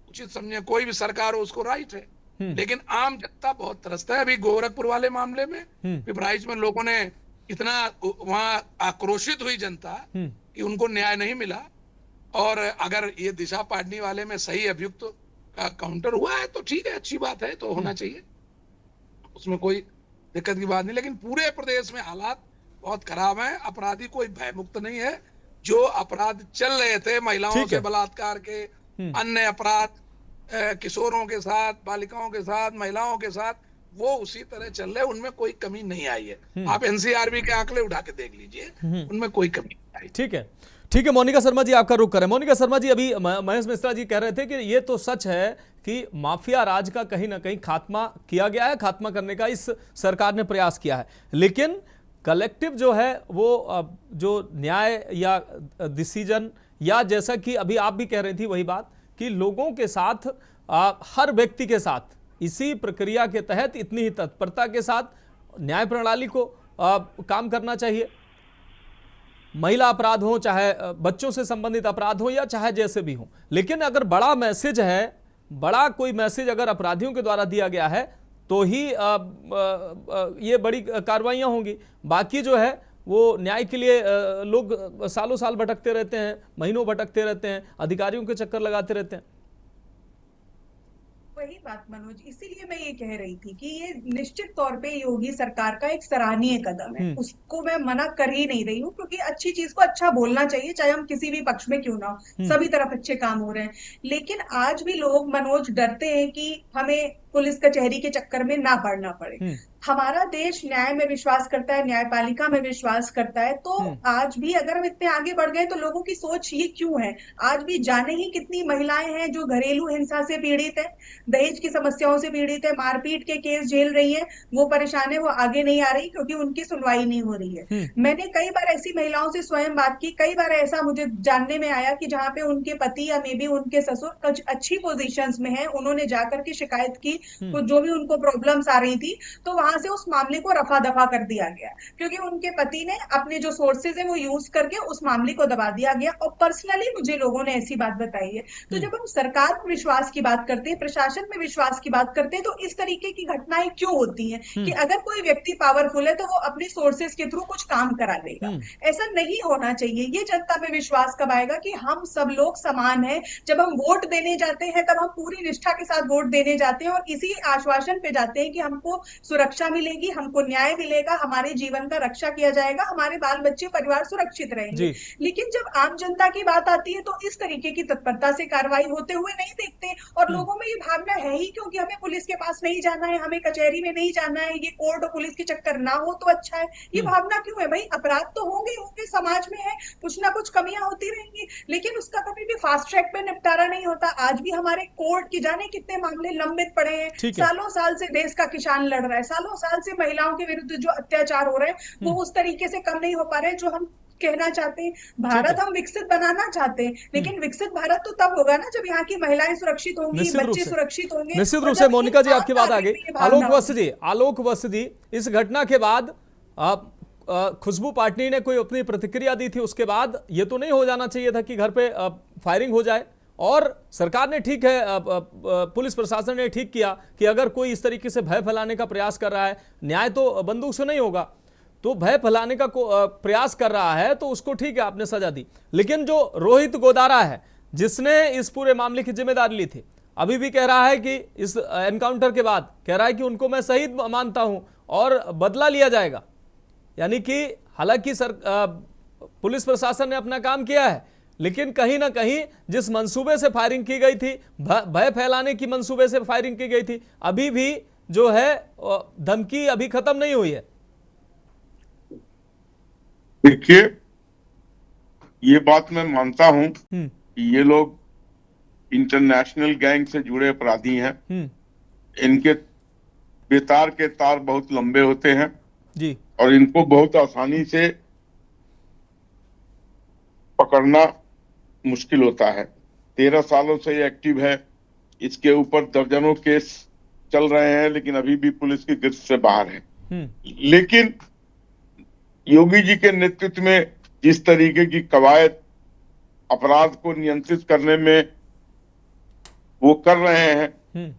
G: उचित समझे, कोई भी सरकार हो उसको राइट है, लेकिन आम जनता बहुत त्रस्त है। अभी गोरखपुर वाले मामले में पिपराइच में लोगों ने इतना वहां आक्रोशित हुई जनता कि उनको न्याय नहीं मिला। और अगर ये दिशा पाटनी वाले में सही अभियुक्त का काउंटर हुआ है तो ठीक है, अच्छी बात है, तो होना चाहिए, उसमें कोई दिक्कत की बात नहीं। लेकिन पूरे प्रदेश में हालात बहुत खराब हैं, अपराधी कोई भयमुक्त नहीं है। जो अपराध चल रहे थे, महिलाओं से बलात्कार के, अन्य अपराध किशोरों के साथ, बालिकाओं के साथ, महिलाओं के साथ, वो उसी तरह चल रहे, उनमें कोई कमी नहीं आई है। आप एनसीआरबी के आंकड़े उठा के देख लीजिए, उनमें कोई कमी नहीं आई।
A: ठीक है, ठीक है। मोनिका शर्मा जी आपका रुख करें। मोनिका शर्मा जी, अभी महेश मिश्रा जी कह रहे थे कि ये तो सच है कि माफिया राज का कहीं ना कहीं खात्मा किया गया है, खात्मा करने का इस सरकार ने प्रयास किया है, लेकिन कलेक्टिव जो है वो जो न्याय या डिसीजन, या जैसा कि अभी आप भी कह रही थी वही बात कि लोगों के साथ, हर व्यक्ति के साथ इसी प्रक्रिया के तहत इतनी ही तत्परता के साथ न्याय प्रणाली को काम करना चाहिए। महिला अपराध हो, चाहे बच्चों से संबंधित अपराध हो, या चाहे जैसे भी हो, लेकिन अगर बड़ा मैसेज है, बड़ा कोई मैसेज अगर अपराधियों के द्वारा दिया गया है तो ही ये बड़ी कार्रवाइयां होंगी। बाकी जो है वो न्याय के लिए लोग सालों साल भटकते रहते हैं, महीनों भटकते रहते हैं, अधिकारियों के चक्कर लगाते रहते हैं।
K: वही बात मनोज, इसीलिए मैं ये कह रही थी कि ये निश्चित तौर पे योगी सरकार का एक सराहनीय कदम है, उसको मैं मना कर ही नहीं रही हूँ, क्योंकि अच्छी चीज को अच्छा बोलना चाहिए, चाहे हम किसी भी पक्ष में क्यों ना हो, सभी तरफ अच्छे काम हो रहे हैं। लेकिन आज भी लोग मनोज डरते हैं कि हमें पुलिस कचहरी के चक्कर में ना पड़ना पड़े। हमारा देश न्याय में विश्वास करता है, न्यायपालिका में विश्वास करता है, तो आज भी अगर हम इतने आगे बढ़ गए तो लोगों की सोच ये क्यों है? आज भी जाने ही कितनी महिलाएं हैं जो घरेलू हिंसा से पीड़ित है, दहेज की समस्याओं से पीड़ित है, मारपीट के केस झेल रही है, वो परेशान है, वो आगे नहीं आ रही क्योंकि उनकी सुनवाई नहीं हो रही है। मैंने कई बार ऐसी महिलाओं से स्वयं बात की, कई बार ऐसा मुझे जानने में आया कि जहाँ पे उनके पति या मे बी उनके ससुर कुछ अच्छी पोजीशंस में है, उन्होंने जाकर के शिकायत की, तो जो भी उनको प्रॉब्लम्स आ रही थी, तो वहां से उस मामले को रफा दफा कर दिया गया, क्योंकि उनके पति ने अपने जो सोर्सेज है वो यूज करके उस मामले को दबा दिया गया। और पर्सनली मुझे लोगों ने ऐसी बात बताई है। तो जब हम सरकार में विश्वास की बात करते हैं, प्रशासन में विश्वास की बात करते हैं, तो इस तरीके की घटनाएं क्यों होती हैं कि अगर कोई व्यक्ति पावरफुल है तो वो अपने सोर्सेज के थ्रू कुछ काम करा लेगा? ऐसा नहीं होना चाहिए। ये जनता में विश्वास कब आएगा कि हम सब लोग समान हैं? जब हम वोट देने जाते हैं तब हम पूरी निष्ठा के साथ वोट देने जाते हैं और इसी आश्वासन पे जाते हैं कि हमको सुरक्षा मिलेगी, हमको न्याय मिलेगा, हमारे जीवन का रक्षा किया जाएगा, हमारे बाल बच्चे परिवार सुरक्षित रहेंगे। लेकिन जब आम जनता की बात आती है तो इस तरीके की तत्परता से कार्रवाई होते हुए नहीं देखते, और लोगों में ये भावना है ही क्योंकि हमें पुलिस के पास नहीं जाना है, हमें कचहरी में नहीं जाना है, ये कोर्ट और पुलिस के चक्कर ना हो तो अच्छा है। ये भावना क्यों है? भाई अपराध तो होंगे होंगे, समाज में है, कुछ ना कुछ कमियां होती रहेंगी, लेकिन उसका कभी भी फास्ट ट्रैक पे निपटारा नहीं होता। आज भी हमारे कोर्ट की जाने कितने मामले लंबित पड़े हैं। सालों साल से देश का किसान लड़ रहा है, सालों साल से महिलाओं के विरुद्ध जो अत्याचार हो रहे हैं वो उस तरीके से कम नहीं हो पा रहे हैं जो हम कहना चाहते हैं। भारत हम विकसित बनाना चाहते हैं, लेकिन विकसित भारत तो तब होगा ना जब यहाँ की महिलाएं सुरक्षित होंगी, बच्चे सुरक्षित होंगे।
A: निश्चित रूप से मोनिका जी आपकी बात आ गई। आलोक वस्त जी, इस घटना के बाद खुशबू पाटनी ने कोई अपनी प्रतिक्रिया दी थी, उसके बाद ये तो नहीं हो जाना चाहिए था कि घर पे फायरिंग हो जाए, और सरकार ने ठीक है, पुलिस प्रशासन ने ठीक किया कि अगर कोई इस तरीके से भय फैलाने का प्रयास कर रहा है, न्याय तो बंदूक से नहीं होगा, तो भय फैलाने का प्रयास कर रहा है तो उसको ठीक है आपने सजा दी। लेकिन जो रोहित गोदारा है जिसने इस पूरे मामले की जिम्मेदारी ली थी, अभी भी कह रहा है कि इस एनकाउंटर के बाद कह रहा है कि उनको मैं शहीद मानता हूं और बदला लिया जाएगा। यानी कि हालांकि पुलिस प्रशासन ने अपना काम किया है, लेकिन कहीं ना कहीं जिस मंसूबे से फायरिंग की गई थी, भय फैलाने की मंसूबे से फायरिंग की गई थी, अभी भी जो है धमकी अभी खत्म नहीं हुई है।
E: देखिए, ये बात मैं मानता हूं कि ये लोग इंटरनेशनल गैंग से जुड़े अपराधी हैं। इनके बेतार के तार बहुत लंबे होते हैं
A: जी,
E: और इनको बहुत आसानी से पकड़ना मुश्किल होता है। 13 सालों से ये एक्टिव है, इसके ऊपर दर्जनों केस चल रहे हैं, लेकिन अभी भी पुलिस की गिरफ्त से बाहर है। लेकिन योगी जी के नेतृत्व में जिस तरीके की कवायद अपराध को नियंत्रित करने में वो कर रहे हैं,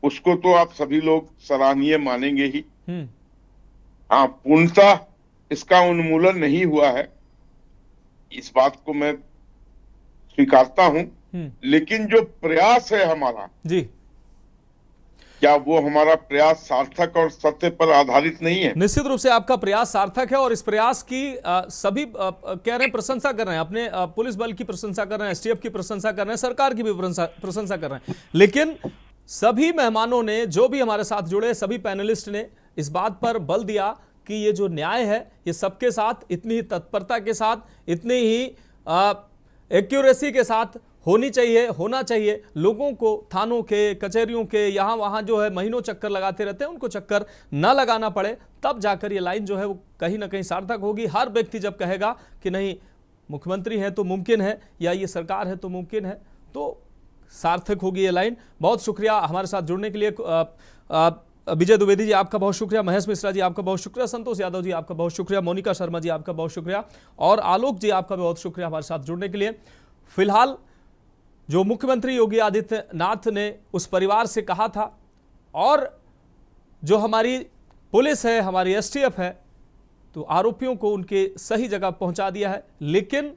E: उसको तो आप सभी लोग सराहनीय मानेंगे ही। हाँ, पूर्णतः इसका उन्मूलन नहीं हुआ है, इस बात को मैं स्वीकारता हूं, लेकिन जो प्रयास है हमारा जी, क्या वो हमारा प्रयास सार्थक और सत्य पर आधारित नहीं है?
A: निश्चित रूप से आपका प्रयास सार्थक है और इस प्रयास की सभी कह रहे हैं, प्रशंसा कर रहे हैं, अपने पुलिस बल की प्रशंसा कर रहे हैं, एसटीएफ की प्रशंसा कर रहे हैं, सरकार की भी प्रशंसा कर रहे हैं। लेकिन सभी मेहमानों ने, जो भी हमारे साथ जुड़े, सभी पैनलिस्ट ने इस बात पर बल दिया कि ये जो न्याय है ये सबके साथ इतनी ही तत्परता के साथ, इतनी ही एक्यूरेसी के साथ होनी चाहिए, होना चाहिए। लोगों को थानों के, कचहरियों के यहाँ वहाँ जो है महीनों चक्कर लगाते रहते हैं, उनको चक्कर ना लगाना पड़े, तब जाकर ये लाइन जो है वो कहीं ना कहीं सार्थक होगी। हर व्यक्ति जब कहेगा कि नहीं मुख्यमंत्री है तो मुमकिन है, या ये सरकार है तो मुमकिन है, तो सार्थक होगी ये लाइन। बहुत शुक्रिया हमारे साथ जुड़ने के लिए। विजय द्विवेदी जी आपका बहुत शुक्रिया, महेश मिश्रा जी आपका बहुत शुक्रिया, संतोष यादव जी आपका बहुत शुक्रिया, मोनिका शर्मा जी आपका बहुत शुक्रिया, और आलोक जी आपका बहुत शुक्रिया हमारे साथ जुड़ने के लिए। फिलहाल जो मुख्यमंत्री योगी आदित्यनाथ ने उस परिवार से कहा था, और जो हमारी पुलिस है, हमारी एसटीएफ है, तो आरोपियों को उनके सही जगह पहुंचा दिया है। लेकिन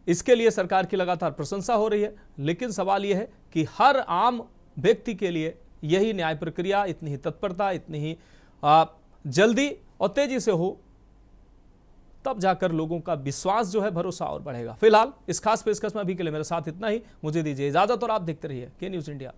A: इसके लिए सरकार की लगातार प्रशंसा हो रही है, लेकिन सवाल यह है कि हर आम व्यक्ति के लिए यही न्याय प्रक्रिया, इतनी ही तत्परता, इतनी ही जल्दी और तेजी से हो, तब जाकर लोगों का विश्वास जो है, भरोसा और बढ़ेगा। फिलहाल इस खास पेशकश में अभी के लिए मेरे साथ इतना ही, मुझे दीजिए इजाजत और आप देखते रहिए के न्यूज़ इंडिया।